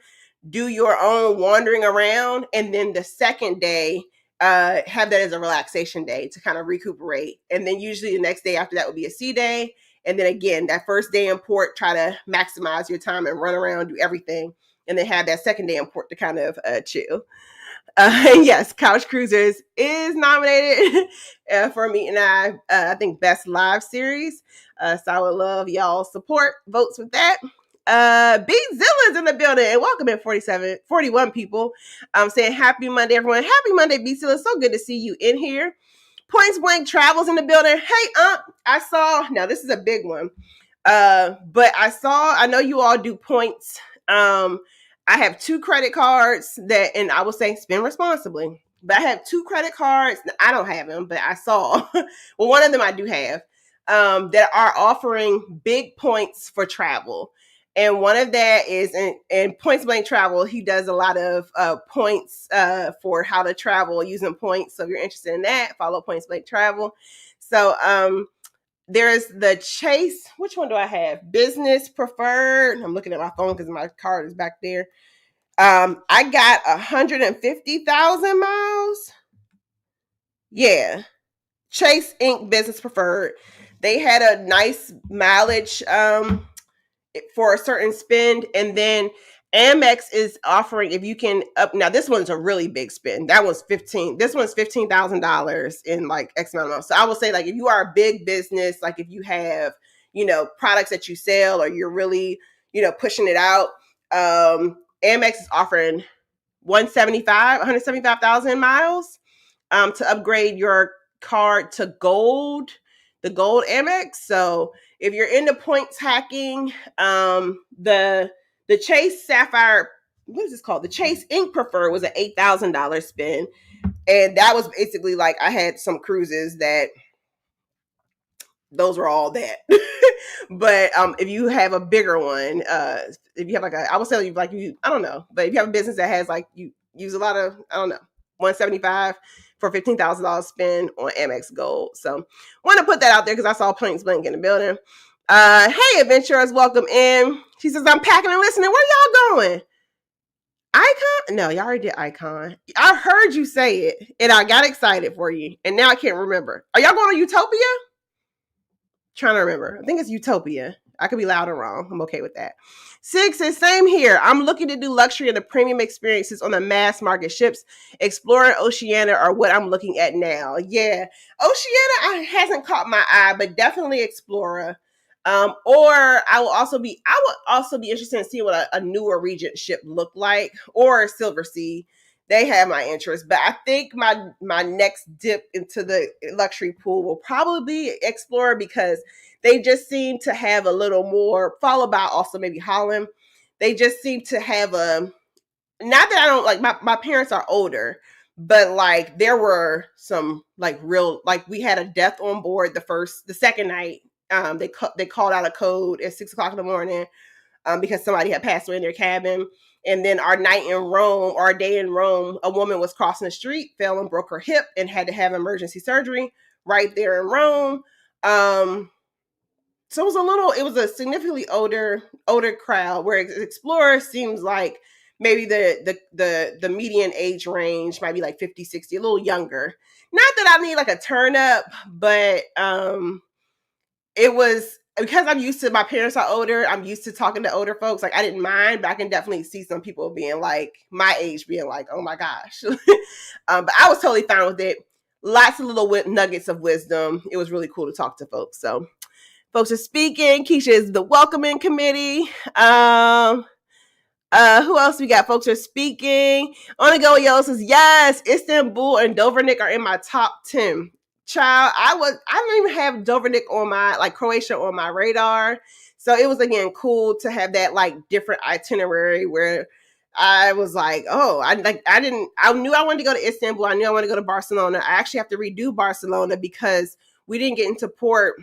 do your own wandering around, and then the second day, have that as a relaxation day to kind of recuperate. And then usually the next day after that would be a sea day. And then again, that first day in port, try to maximize your time and run around, do everything. And then have that second day in port to kind of chill. Yes, Couch Cruisers is nominated for Me and I think Best Live Series. So I would love y'all support votes with that. Zilla's in the building and welcome in 41 people. I'm saying happy Monday, everyone. Happy Monday, Zilla. So good to see you in here. Points Blank Travels in the building. Hey, I saw, now this is a big one. But I know you all do points. I have 2 credit cards and I will say spend responsibly. But I have 2 credit cards. I don't have them, but I saw. Well, one of them I do have that are offering big points for travel. And one of that is in Points Blank Travel. He does a lot of points for how to travel using points. So if you're interested in that, follow Points Blank Travel. So there's the Chase. Which one do I have? Business Preferred. I'm looking at my phone because my card is back there. I got 150,000 miles. Yeah. Chase Inc. Business Preferred. They had a nice mileage for a certain spend. And then Amex is offering, if you can up, now this one's a really big spend. That was this one's $15,000 in like X amount of months. So I will say, like, if you are a big business, like if you have, products that you sell or you're really, pushing it out, Amex is offering 175,000 miles to upgrade your card to gold, the gold Amex. So if you're into points hacking, the Chase Sapphire, what is this called? The Chase Ink Preferred was an $8,000 spend. And that was basically like I had some cruises that those were all that. But if you have a bigger one, if you have I would say I don't know, but if you have a business that has like you use a lot of, I don't know, 175 for $15,000 spend on Amex Gold. So want to put that out there because I saw Points Blank in the building. Hey, adventurers, welcome in. She says, I'm packing and listening. Where y'all going? Icon? No, y'all already did Icon. I heard you say it and I got excited for you. And now I can't remember. Are y'all going to Utopia? Trying to remember. I think it's Utopia. I could be loud or wrong. I'm okay with that. 6 is same here. I'm looking to do luxury and the premium experiences on the mass market ships. Explorer and Oceania are what I'm looking at now. Yeah. Oceania hasn't caught my eye, but definitely Explorer. Or I would also be interested in seeing what a newer Regent ship looked like, or Silver Sea. They have my interest, but I think my next dip into the luxury pool will probably be Explorer because they just seem to have a little more, followed by also maybe Holland. They just seem to have not that I don't like, my parents are older, but like there were some like real, like we had a death on board the second night. They called out a code at 6:00 in the morning because somebody had passed away in their cabin. And then our day in Rome, a woman was crossing the street, fell and broke her hip and had to have emergency surgery right there in Rome. So it was a significantly older crowd, where Explorer seems like maybe the median age range might be like 50, 60, a little younger. Not that I need like a turn up, but it was because I'm used to, my parents are older. I'm used to talking to older folks. Like I didn't mind, but I can definitely see some people being like my age, being like, "Oh my gosh!" But I was totally fine with it. Lots of little nuggets of wisdom. It was really cool to talk to folks. So, folks are speaking. Keisha is the welcoming committee. Who else we got? Folks are speaking. On the go, Yellow says yes. Istanbul and Dovrenik are in my top 10. child, I don't even have Dovrenik on my, like, Croatia on my radar. So it was, again, cool to have that, like, different itinerary where I was like, oh, I knew I wanted to go to Istanbul. I knew I wanted to go to Barcelona. I actually have to redo Barcelona because we didn't get into port.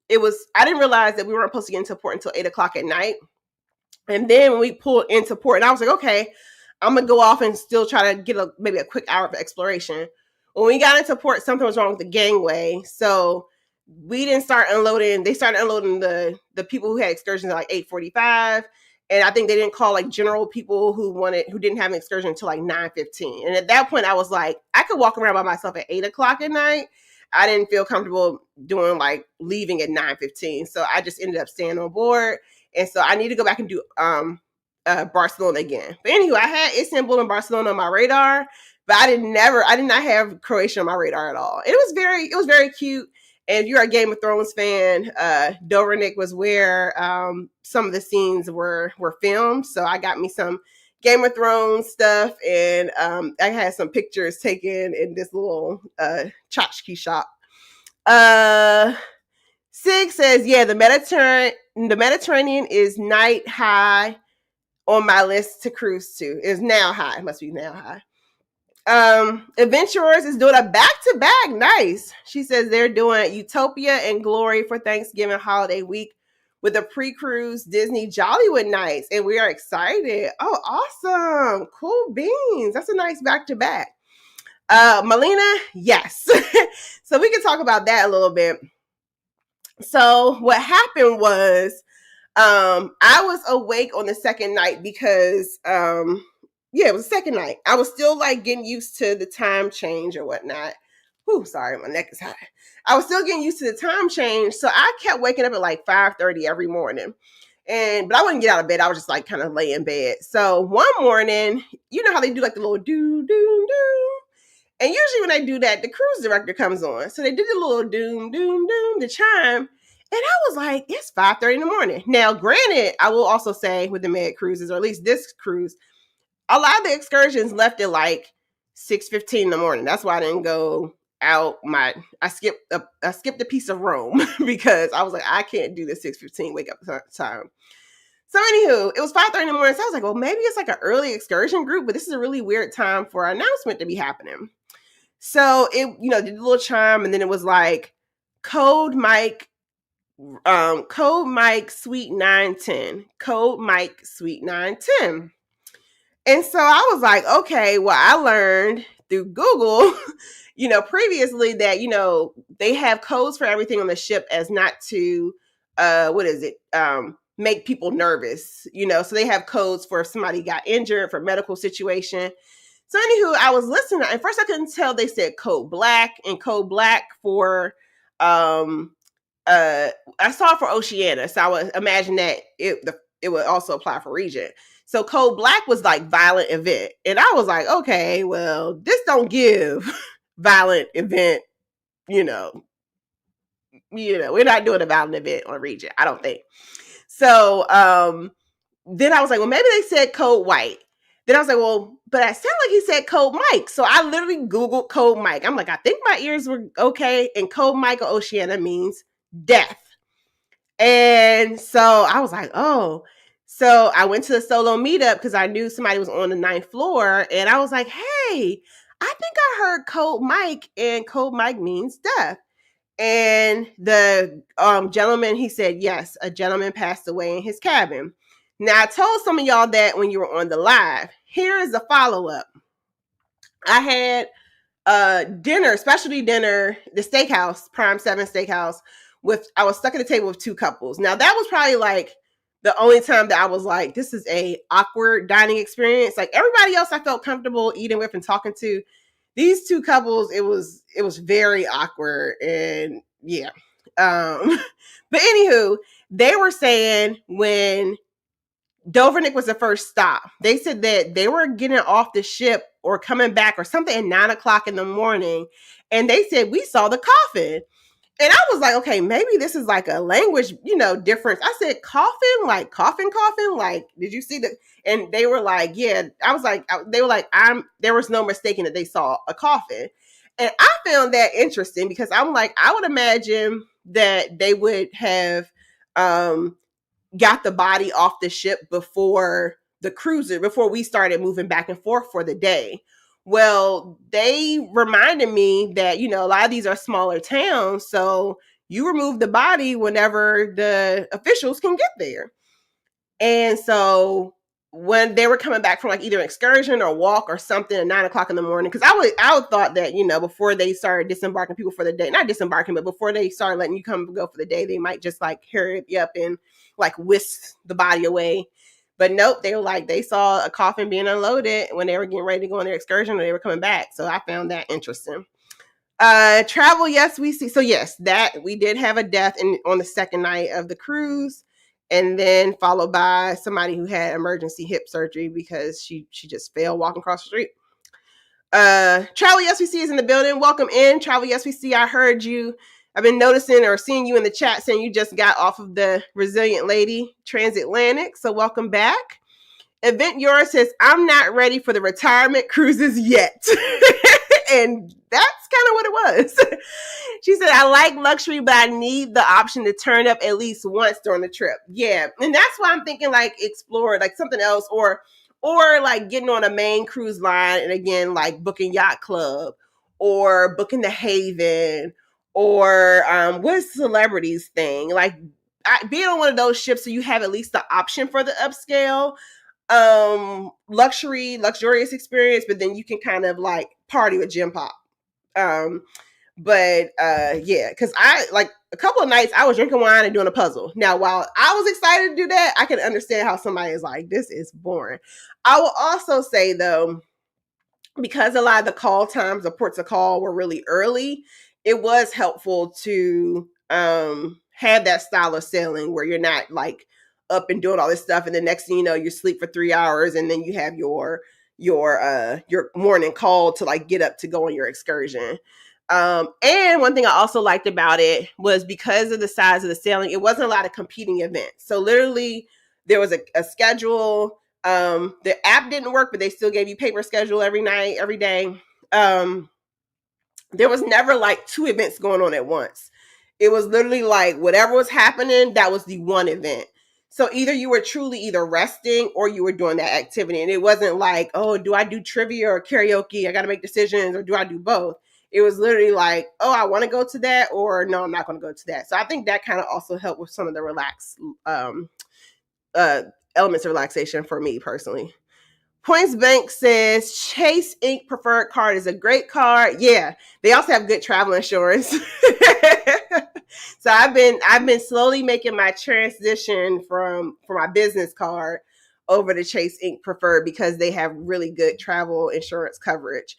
I didn't realize that we weren't supposed to get into port until 8 o'clock at night. And then when we pulled into port, and I was like, okay, I'm gonna go off and still try to get maybe a quick hour of exploration. When we got into port, something was wrong with the gangway, so we didn't start unloading. They started unloading the people who had excursions at like 8:45, and I think they didn't call like general people who didn't have an excursion until like 9:15. And at that point, I was like, I could walk around by myself at 8 o'clock at night. I didn't feel comfortable doing like leaving at 9:15, so I just ended up staying on board. And so I need to go back and do Barcelona again. But anyway, I had Istanbul and Barcelona on my radar, but I did not have Croatia on my radar at all. It was very cute. And if you're a Game of Thrones fan, Dovrenik was where some of the scenes were filmed. So I got me some Game of Thrones stuff, and I had some pictures taken in this little tchotchke shop. 6 says, yeah, the Mediterranean is night high on my list to cruise to. Is now high. It must be now high. Adventurers is doing a back-to-back. Nice. She says they're doing Utopia and Glory for Thanksgiving holiday week with a pre-cruise Disney Jollywood nights, and we are excited. Oh, awesome. Cool beans. That's a nice back-to-back. Melina, yes. So we can talk about that a little bit. So what happened was I was awake on the second night because it was the second night. I was still like getting used to the time change or whatnot. Whew, sorry, my neck is hot. I was still getting used to the time change, so I kept waking up at like 5:30 every morning. But I wouldn't get out of bed. I was just like kind of lay in bed. So one morning, you know how they do like the little do do do. And usually when they do that, the cruise director comes on. So they did the little doom, doom, doom, the chime. And I was like, it's 5:30 in the morning. Now, granted, I will also say with the Med cruises, or at least this cruise, a lot of the excursions left at like 6:15 in the morning. That's why I didn't go out. I skipped a piece of Rome because I was like, I can't do the 6:15 wake up time. So anywho, it was 5:30 in the morning. So I was like, well, maybe it's like an early excursion group, but this is a really weird time for an announcement to be happening. So it, did a little chime, and then it was like code Mike Suite 910, code Mike Suite 910. And so I was like, okay, well, I learned through Google, previously that, they have codes for everything on the ship as not to, make people nervous, so they have codes for if somebody got injured, for medical situation. So anywho, I was listening. At first I couldn't tell they said code black, and code black for, I saw it for Oceania. So I would imagine that it would also apply for Regent. So code black was like violent event. And I was like, okay, well, this don't give violent event, we're not doing a violent event on Regent, I don't think. So then I was like, well, maybe they said code white. Then I was like, well, but I sound like he said code Mike. So I literally Googled code Mike. I'm like, I think my ears were okay. And code Mike or Oceania means death. And so I was like, oh. So I went to the solo meetup because I knew somebody was on the 9th floor. And I was like, hey, I think I heard code Mike, and code Mike means death. And the gentleman, he said, yes, a gentleman passed away in his cabin. Now, I told some of y'all that when you were on the live. Here is the follow-up. I had dinner, specialty dinner, the steakhouse, Prime 7 Steakhouse, I was stuck at the table with 2 couples. Now, that was probably like the only time that I was like, this is a awkward dining experience. Like everybody else I felt comfortable eating with and talking to. These 2 couples, it was very awkward, and yeah. But anywho, they were saying when Dovrenik was the first stop, they said that they were getting off the ship or coming back or something at 9 o'clock in the morning, and they said we saw the coffin. And I was like, okay, maybe this is like a language, difference. I said, coffin, like coffin, like, did you see that? And they were like, yeah. I was like, they were like, there was no mistaking that they saw a coffin. And I found that interesting because I'm like, I would imagine that they would have um, got the body off the ship before the cruiser, before we started moving back and forth for the day. Well, they reminded me that, a lot of these are smaller towns. So you remove the body whenever the officials can get there. And so when they were coming back from like either an excursion or walk or something at 9 o'clock in the morning, because I would thought that, before they started disembarking people for the day, not disembarking, but before they started letting you come and go for the day, they might just like hurry you up and like whisk the body away. But nope, they were like, they saw a coffin being unloaded when they were getting ready to go on their excursion, or they were coming back. So I found that interesting. Travel, yes, we see. So yes, that we did have a death on the second night of the cruise, and then followed by somebody who had emergency hip surgery because she just fell walking across the street. Travel, yes, we see is in the building. Welcome in, Travel, yes, we see. I heard you. I've been noticing or seeing you in the chat saying you just got off of the Resilient Lady Transatlantic. So welcome back. Event Yours says, I'm not ready for the retirement cruises yet. And that's kind of what it was. She said, I like luxury, but I need the option to turn up at least once during the trip. Yeah. And that's why I'm thinking like explore like something else, or like getting on a main cruise line and again, like booking Yacht Club or booking the Haven or what's celebrities thing? Like being on one of those ships so you have at least the option for the upscale luxurious experience, but then you can kind of like party with Gym Pop. Yeah, because I like a couple of nights I was drinking wine and doing a puzzle. Now, while I was excited to do that, I can understand how somebody is like, this is boring. I will also say though, because a lot of the call times, the ports of call were really early, it was helpful to have that style of sailing where you're not like up and doing all this stuff, and the next thing you know, you sleep for 3 hours, and then you have your morning call to like get up to go on your excursion. And one thing I also liked about it was because of the size of the sailing, it wasn't a lot of competing events. So literally, there was a schedule. The app didn't work, but they still gave you paper schedule every night, every day. There was never like two events going on at once. It was literally like whatever was happening, that was the one event. So either you were truly either resting or you were doing that activity. And it wasn't like, oh, do I do trivia or karaoke? I got to make decisions, or do I do both? It was literally like, oh, I want to go to that, or no, I'm not going to go to that. So I think that kind of also helped with some of the elements of relaxation for me personally. Points Bank says Chase Inc. preferred card is a great card. Yeah, they also have good travel insurance. So I've been slowly making my transition from my business card over to Chase Inc. preferred because they have really good travel insurance coverage.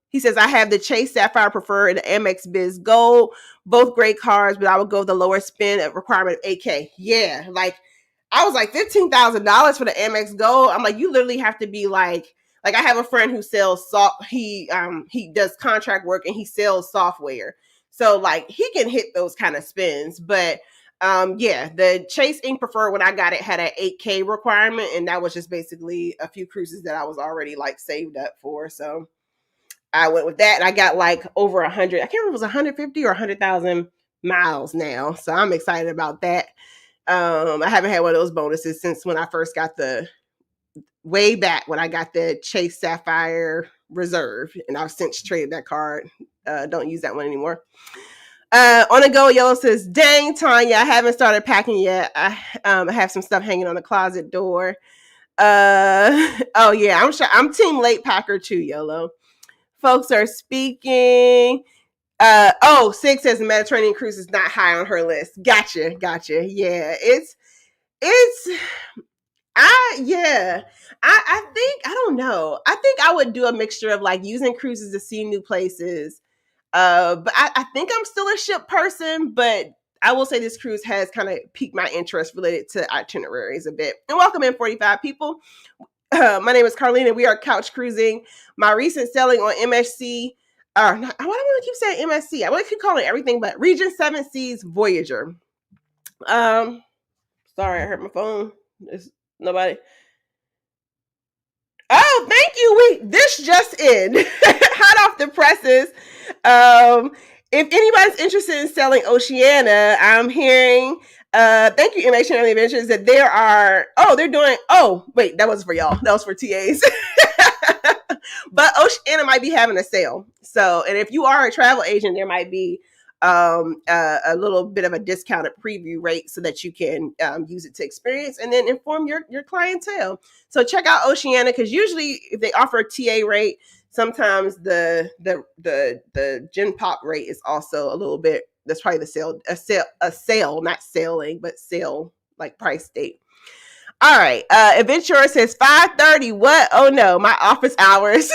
He says, I have the Chase Sapphire Preferred and the Amex Biz Gold, both great cards, but I would go with the lower spend requirement of 8K. Yeah, like I was like $15,000 for the Amex Gold. I'm like, you literally have to be like I have a friend who sells he does contract work and he sells software. So like he can hit those kind of spins. But yeah, the Chase Inc. Preferred when I got it had an 8K requirement, and that was just basically a few cruises that I was already like saved up for. So I went with that, and I got like over 100. I can't remember if it was 150 or 100,000 miles now. So I'm excited about that. I haven't had one of those bonuses since when I first got way back when I got the Chase Sapphire Reserve, and I've since traded that card. Don't use that one anymore. On the go, Yellow says, dang, Tanya, I haven't started packing yet. I have some stuff hanging on the closet door. Oh yeah, I'm team late packer too, Yellow. Folks are speaking. Sig says the Mediterranean cruise is not high on her list. Gotcha. Yeah, it's I think I don't know. I think I would do a mixture of like using cruises to see new places. But I think I'm still a ship person, but I will say this cruise has kind of piqued my interest related to itineraries a bit. And welcome in 45 people. My name is Carlene, and we are couch cruising. My recent sailing on MSC. Why do I want to keep saying MSC? I want to keep calling it everything but Regent Seven Seas Voyager. Sorry, I hurt my phone. There's nobody. Oh, thank you. This just in, hot off the presses. If anybody's interested in selling Oceania, I'm hearing. Thank you, MH Family Adventures. That there are. Oh, they're doing. Oh, wait, that was for y'all. That was for TAs. But might be having a sale. So, and if you are a travel agent, there might be a little bit of a discounted preview rate so that you can use it to experience and then inform your clientele. So check out Oceania, because usually if they offer a TA rate, sometimes the Gen Pop rate is also a little bit. That's probably a sale, not sailing, but sale like price date. All right. Adventurer says 5:30. What? Oh no, my office hours.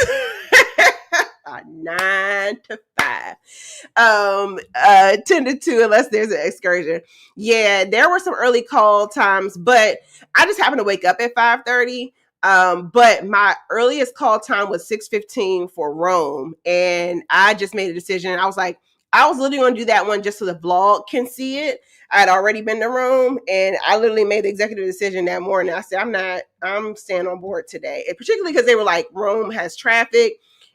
9 to 5. 10 to 2 unless there's an excursion. Yeah, there were some early call times, but I just happened to wake up at 5:30. But my earliest call time was 6:15 for Rome, and I just made a decision. I was like, I was literally going to do that one just so the vlog can see it. I'd already been to Rome, and I literally made the executive decision that morning. I said, I'm staying on board today. And particularly because they were like, Rome has traffic,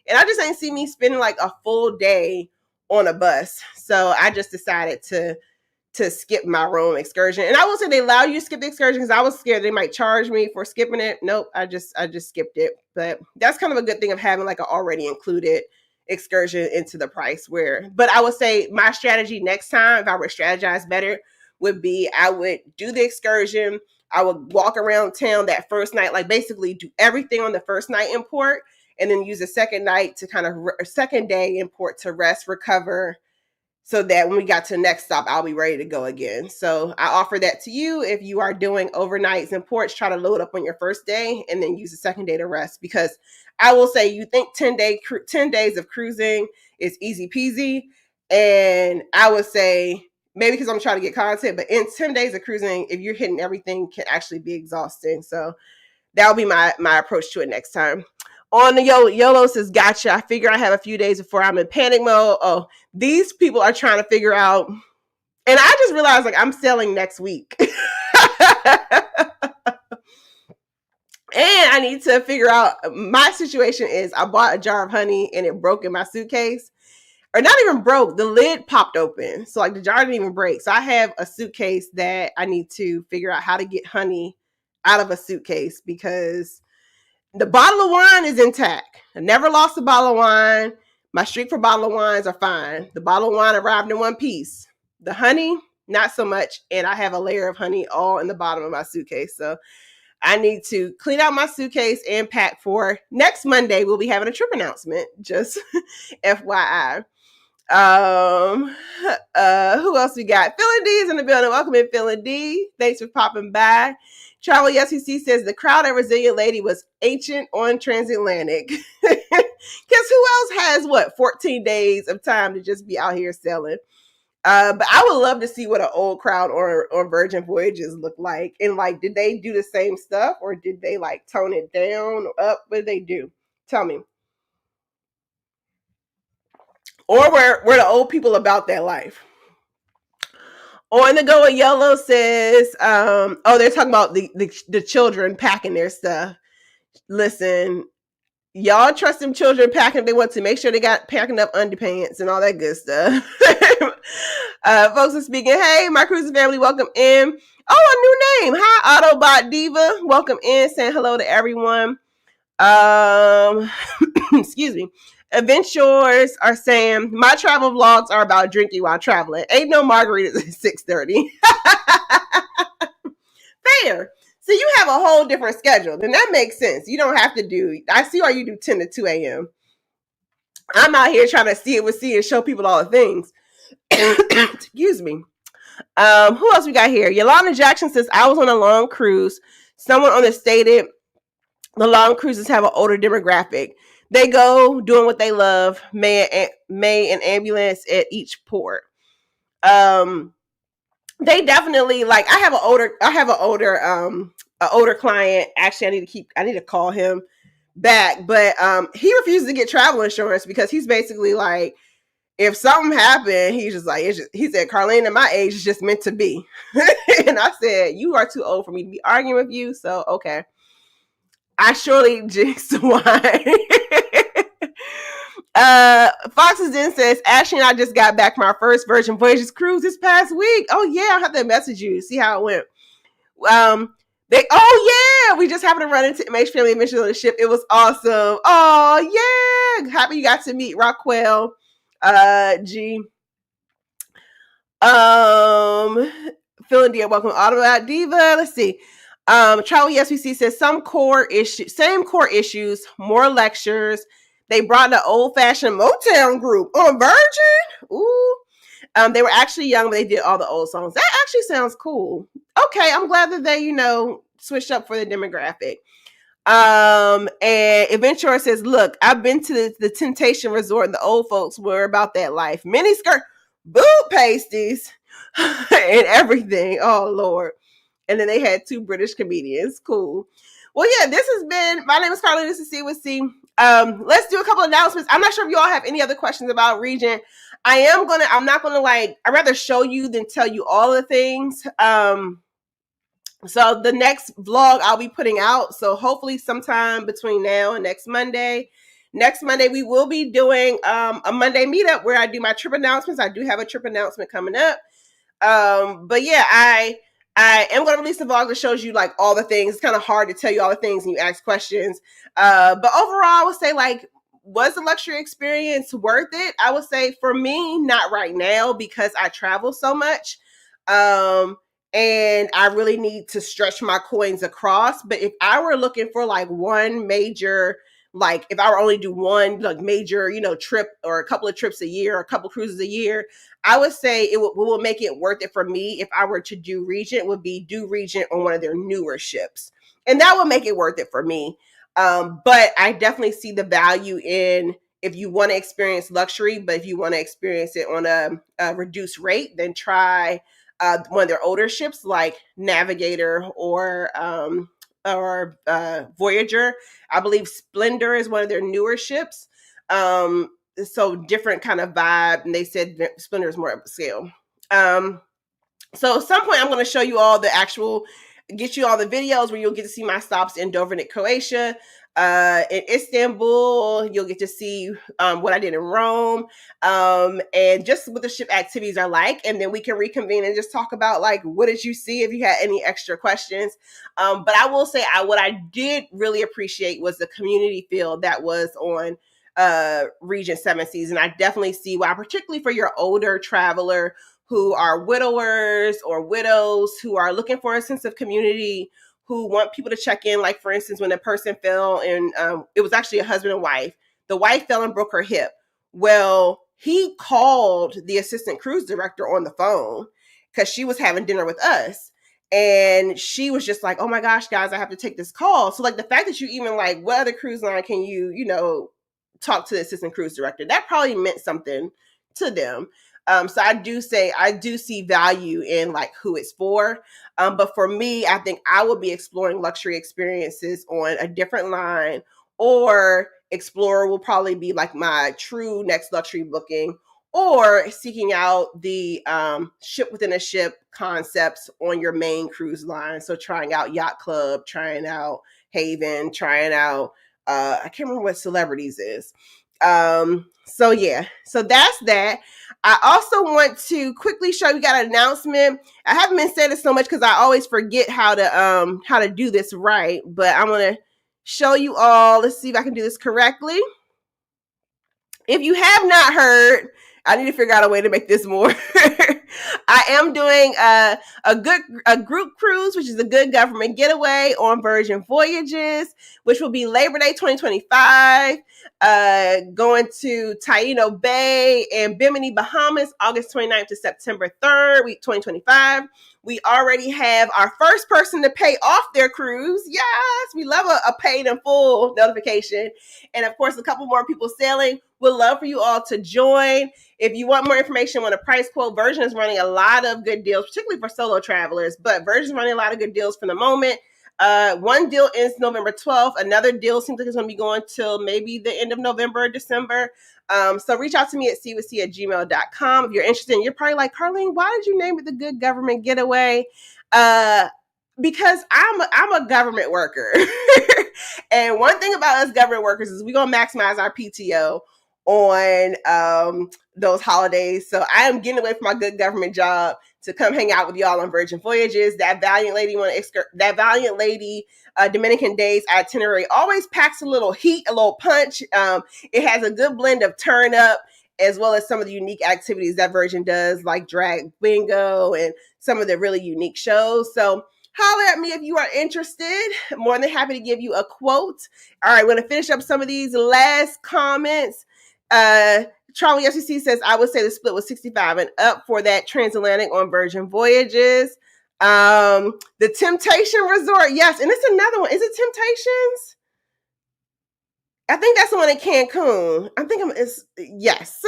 and I just ain't see me spending like a full day on a bus. So I just decided to skip my Rome excursion. And I will say they allow you to skip the excursion because I was scared they might charge me for skipping it. Nope, I just skipped it. But that's kind of a good thing of having like an already included excursion into the price. But I would say my strategy next time, if I would strategize better, would be I would do the excursion. I would walk around town that first night, like basically do everything on the first night in port, and then use the second night to second day in port to rest, recover, so that when we got to the next stop, I'll be ready to go again. So I offer that to you. If you are doing overnights in ports, try to load up on your first day and then use the second day to rest. Because I will say, you think 10 days of cruising is easy peasy. And I would say, maybe because I'm trying to get content, but in 10 days of cruising, if you're hitting everything, can actually be exhausting. So that'll be my approach to it next time. On the YOLO says, gotcha. I figure I have a few days before I'm in panic mode. Oh, these people are trying to figure out. And I just realized like I'm selling next week. And I need to figure out, my situation is I bought a jar of honey and it broke in my suitcase. Or not even broke, the lid popped open. So like the jar didn't even break. So I have a suitcase that I need to figure out how to get honey out of a suitcase, because the bottle of wine is intact. I never lost a bottle of wine. My streak for bottle of wines are fine. The bottle of wine arrived in one piece. The honey, not so much. And I have a layer of honey all in the bottom of my suitcase. So I need to clean out my suitcase and pack for next Monday. We'll be having a trip announcement. Just FYI. Who else we got? Philly D is in the building. Welcome in, Philly D. Thanks for popping by. Travel SEC says the crowd at Resilient Lady was ancient on transatlantic. Because who else has 14 days of time to just be out here selling? But I would love to see what an old crowd or Virgin Voyages look like. And like, did they do the same stuff, or did they like tone it down or up? What did they do? Tell me. Or were the old people about that life? On the Go with Yellow says, they're talking about the children packing their stuff. Listen, y'all trust them children packing if they want to. Make sure they got packing up underpants and all that good stuff. Folks are speaking. Hey, my cruising family, welcome in. Oh, a new name. Hi, Autobot Diva. Welcome in. Saying hello to everyone. Excuse me. Adventurers are saying my travel vlogs are about drinking while traveling. Ain't no margaritas at 6:30. Fair. So you have a whole different schedule. Then that makes sense. You don't have to do. I see why you do 10 to 2 a.m. I'm out here trying to see it with C and show people all the things. Excuse me. Who else we got here? Yolanda Jackson says, I was on a long cruise. Someone on the stated the long cruises have an older demographic. They go doing what they love. May and ambulance at each port. They definitely like. I have an older client. Actually, I need to call him back, but he refuses to get travel insurance because he's basically like, if something happened, he's just like, he said, Carlene, at my age is just meant to be. And I said, you are too old for me to be arguing with you. So okay. I surely jinxed wine. Fox's Den says, Ashley and I just got back from our first Virgin Voyages cruise this past week. Oh yeah, I'll have to message you, see how it went. We just happened to run into MH Family Adventures on the ship. It was awesome. Oh yeah, happy you got to meet Rockwell. G. Feeling dear, welcome Automat Diva. Let's see. Travel SVC says same core issues, more lectures. They brought the old fashioned Motown group on Virgin. Ooh. They were actually young, but they did all the old songs. That actually sounds cool. Okay, I'm glad that they, switched up for the demographic. And Adventurer says, look, I've been to the Temptation Resort and the old folks were about that life. Mini skirt, boob pasties, and everything. Oh, Lord. And then they had 2 British comedians. Cool. Well, yeah, this has been, my name is Carly. This is See With C. Let's do a couple of announcements. I'm not sure if you all have any other questions about Regent. I'd rather show you than tell you all the things. So the next vlog I'll be putting out, so hopefully sometime between now and next Monday. Next Monday, we will be doing a Monday meetup where I do my trip announcements. I do have a trip announcement coming up. But yeah, I am going to release a vlog that shows you like all the things. It's kind of hard to tell you all the things and you ask questions. But overall, I would say like, was the luxury experience worth it? I would say for me, not right now because I travel so much. And I really need to stretch my coins across. But if I were looking for like one major, like if I were only do one like major, trip or a couple of trips a year, or a couple cruises a year, I would say it will make it worth it for me. If I were to do Regent, would be do Regent on one of their newer ships. And that would make it worth it for me. But I definitely see the value in if you want to experience luxury, but if you want to experience it on a reduced rate, then try one of their older ships like Navigator or Voyager. I believe Splendor is one of their newer ships. So different kind of vibe. And they said Splendor is more upscale. So at some point I'm going to show you all get you all the videos where you'll get to see my stops in Dovrenik, Croatia. In Istanbul, you'll get to see what I did in Rome, and just what the ship activities are like. And then we can reconvene and just talk about like, what did you see if you had any extra questions. But I will say what I did really appreciate was the community feel that was on Regent Seven Seas. And I definitely see why, particularly for your older traveler who are widowers or widows who are looking for a sense of community, who want people to check in. Like, for instance, when a person fell and it was actually a husband and wife. The wife fell and broke her hip. Well, he called the assistant cruise director on the phone because she was having dinner with us. And she was just like, oh my gosh, guys, I have to take this call. So like the fact that you even like, what other cruise line can you, talk to the assistant cruise director? That probably meant something to them. So I do see value in like who it's for. But for me, I think I will be exploring luxury experiences on a different line, or Explorer will probably be like my true next luxury booking, or seeking out the ship within a ship concepts on your main cruise line. So trying out Yacht Club, trying out Haven, trying out, I can't remember what Celebrities is. So yeah, so that's that. I also want to quickly show you got an announcement. I haven't been saying it so much because I always forget how to do this right, but I'm gonna show you all. Let's see if I can do this correctly. If you have not heard, I need to figure out a way to make this more. I am doing a group cruise, which is a good government getaway on Virgin Voyages, which will be Labor Day 2025. Going to Taino Bay and Bimini, Bahamas, August 29th to September 3rd, 2025. We already have our first person to pay off their cruise. Yes, we love a paid in full notification. And of course, a couple more people sailing. We'd love for you all to join. If you want more information on a price quote, Virgin is running a lot of good deals, particularly for solo travelers, but Virgin is running a lot of good deals for the moment. One deal ends November 12th. Another deal seems like it's going to be going till maybe the end of November or December. So reach out to me at cwc@gmail.com. If you're interested, you're probably like, Carlene, why did you name it the Good Government Getaway? because I'm a government worker. And one thing about us government workers is we're gonna maximize our PTO on those holidays. So I am getting away from my good government job to come hang out with y'all on Virgin Voyages. That Valiant Lady Dominican Days itinerary always packs a little heat, a little punch. It has a good blend of turn up as well as some of the unique activities that Virgin does, like drag bingo and some of the really unique shows. So holler at me if you are interested. More than happy to give you a quote. All right, we're going to finish up some of these last comments. Charlie FCC says, I would say the split was 65 and up for that transatlantic on Virgin Voyages. The Temptation Resort, yes, and it's another one. Is it Temptations? I think that's the one in Cancun. Yes.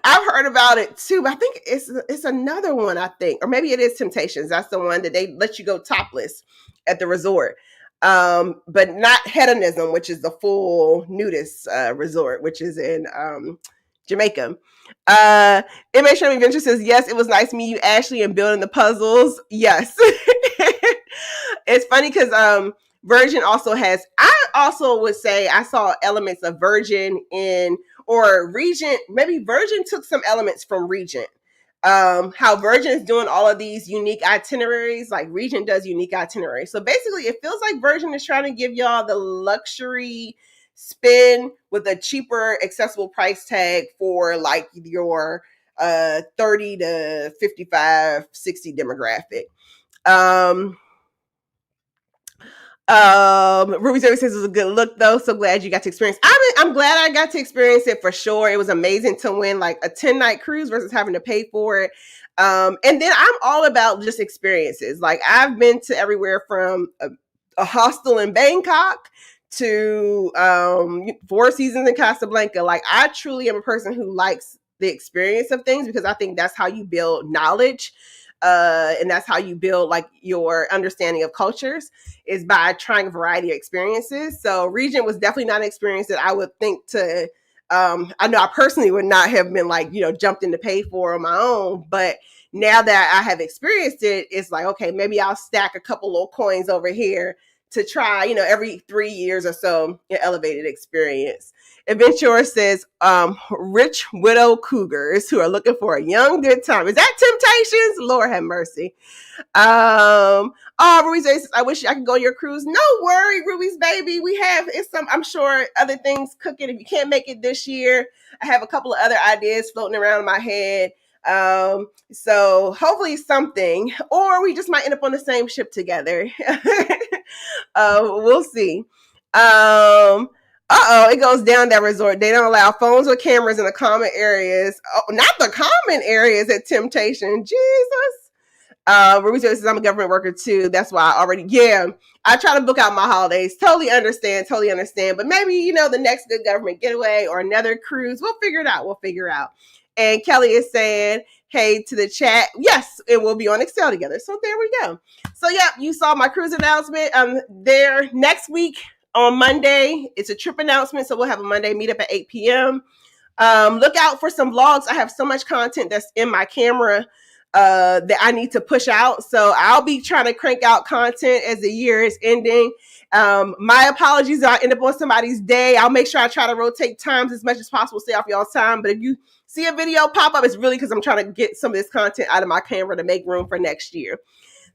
I've heard about it too, but I think it's another one, I think. Or maybe it is Temptations. That's the one that they let you go topless at the resort. But not Hedonism, which is the full nudist resort, which is in Jamaica. MH Adventure says, yes, it was nice meeting you, Ashley, and building the puzzles. Yes. It's funny because Virgin also has, I also would say I saw elements of Virgin or Regent. Maybe Virgin took some elements from Regent. How Virgin is doing all of these unique itineraries, like Regent does unique itineraries. So basically, it feels like Virgin is trying to give y'all the luxury spin with a cheaper, accessible price tag for like your 30 to 55, 60 demographic. Ruby Zoe says it was a good look though. So glad you got to experience. I'm glad I got to experience it for sure. It was amazing to win like a 10-night cruise versus having to pay for it. And then I'm all about just experiences. Like I've been to everywhere from a hostel in Bangkok to 4 seasons in Casablanca. Like I truly am a person who likes the experience of things because I think that's how you build knowledge. And that's how you build like your understanding of cultures is by trying a variety of experiences. So Regent was definitely not an experience that I would think to, I know I personally would not have been like, jumped in to pay for on my own, but now that I have experienced it, it's like, okay, maybe I'll stack a couple little coins over here to try, every 3 years or so, an elevated experience. Adventurer says, rich widow cougars who are looking for a young good time. Is that Temptations? Lord have mercy. Ruby's says, I wish I could go on your cruise. No worry, Ruby's baby. I'm sure other things cooking. If you can't make it this year, I have a couple of other ideas floating around in my head. So hopefully something, or we just might end up on the same ship together. We'll see. It goes down that resort. They don't allow phones or cameras in the common areas. Oh, not the common areas at Temptation. Jesus. Ruby says, I'm a government worker too. That's why I try to book out my holidays. Totally understand. But maybe, the next good government getaway or another cruise. We'll figure it out. And Kelly is saying, hey to the chat. Yes, it will be on Excel together. So there we go. So you saw my cruise announcement. There next week on Monday. It's a trip announcement. So we'll have a Monday meetup at 8 p.m. Look out for some vlogs. I have so much content that's in my camera that I need to push out. So I'll be trying to crank out content as the year is ending. My apologies. I end up on somebody's day. I'll make sure I try to rotate times as much as possible, stay off y'all's time. But if you see a video pop up, it's really because I'm trying to get some of this content out of my camera to make room for next year.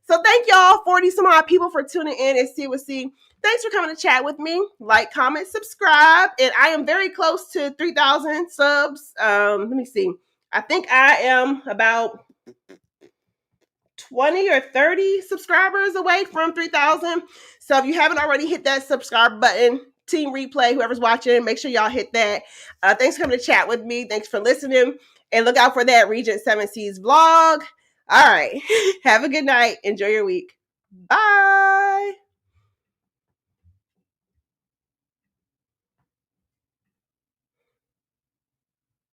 So thank y'all, 40 some odd people, for tuning in and see what see. Thanks for coming to chat with me. Like, comment, subscribe. And I am very close to 3,000 subs. Let me see. I think I am about 20 or 30 subscribers away from 3,000. So if you haven't already hit that subscribe button, Team Replay, whoever's watching, make sure y'all hit that. Thanks for coming to chat with me. Thanks for listening. And look out for that Regent Seven Seas vlog. All right. Have a good night. Enjoy your week. Bye.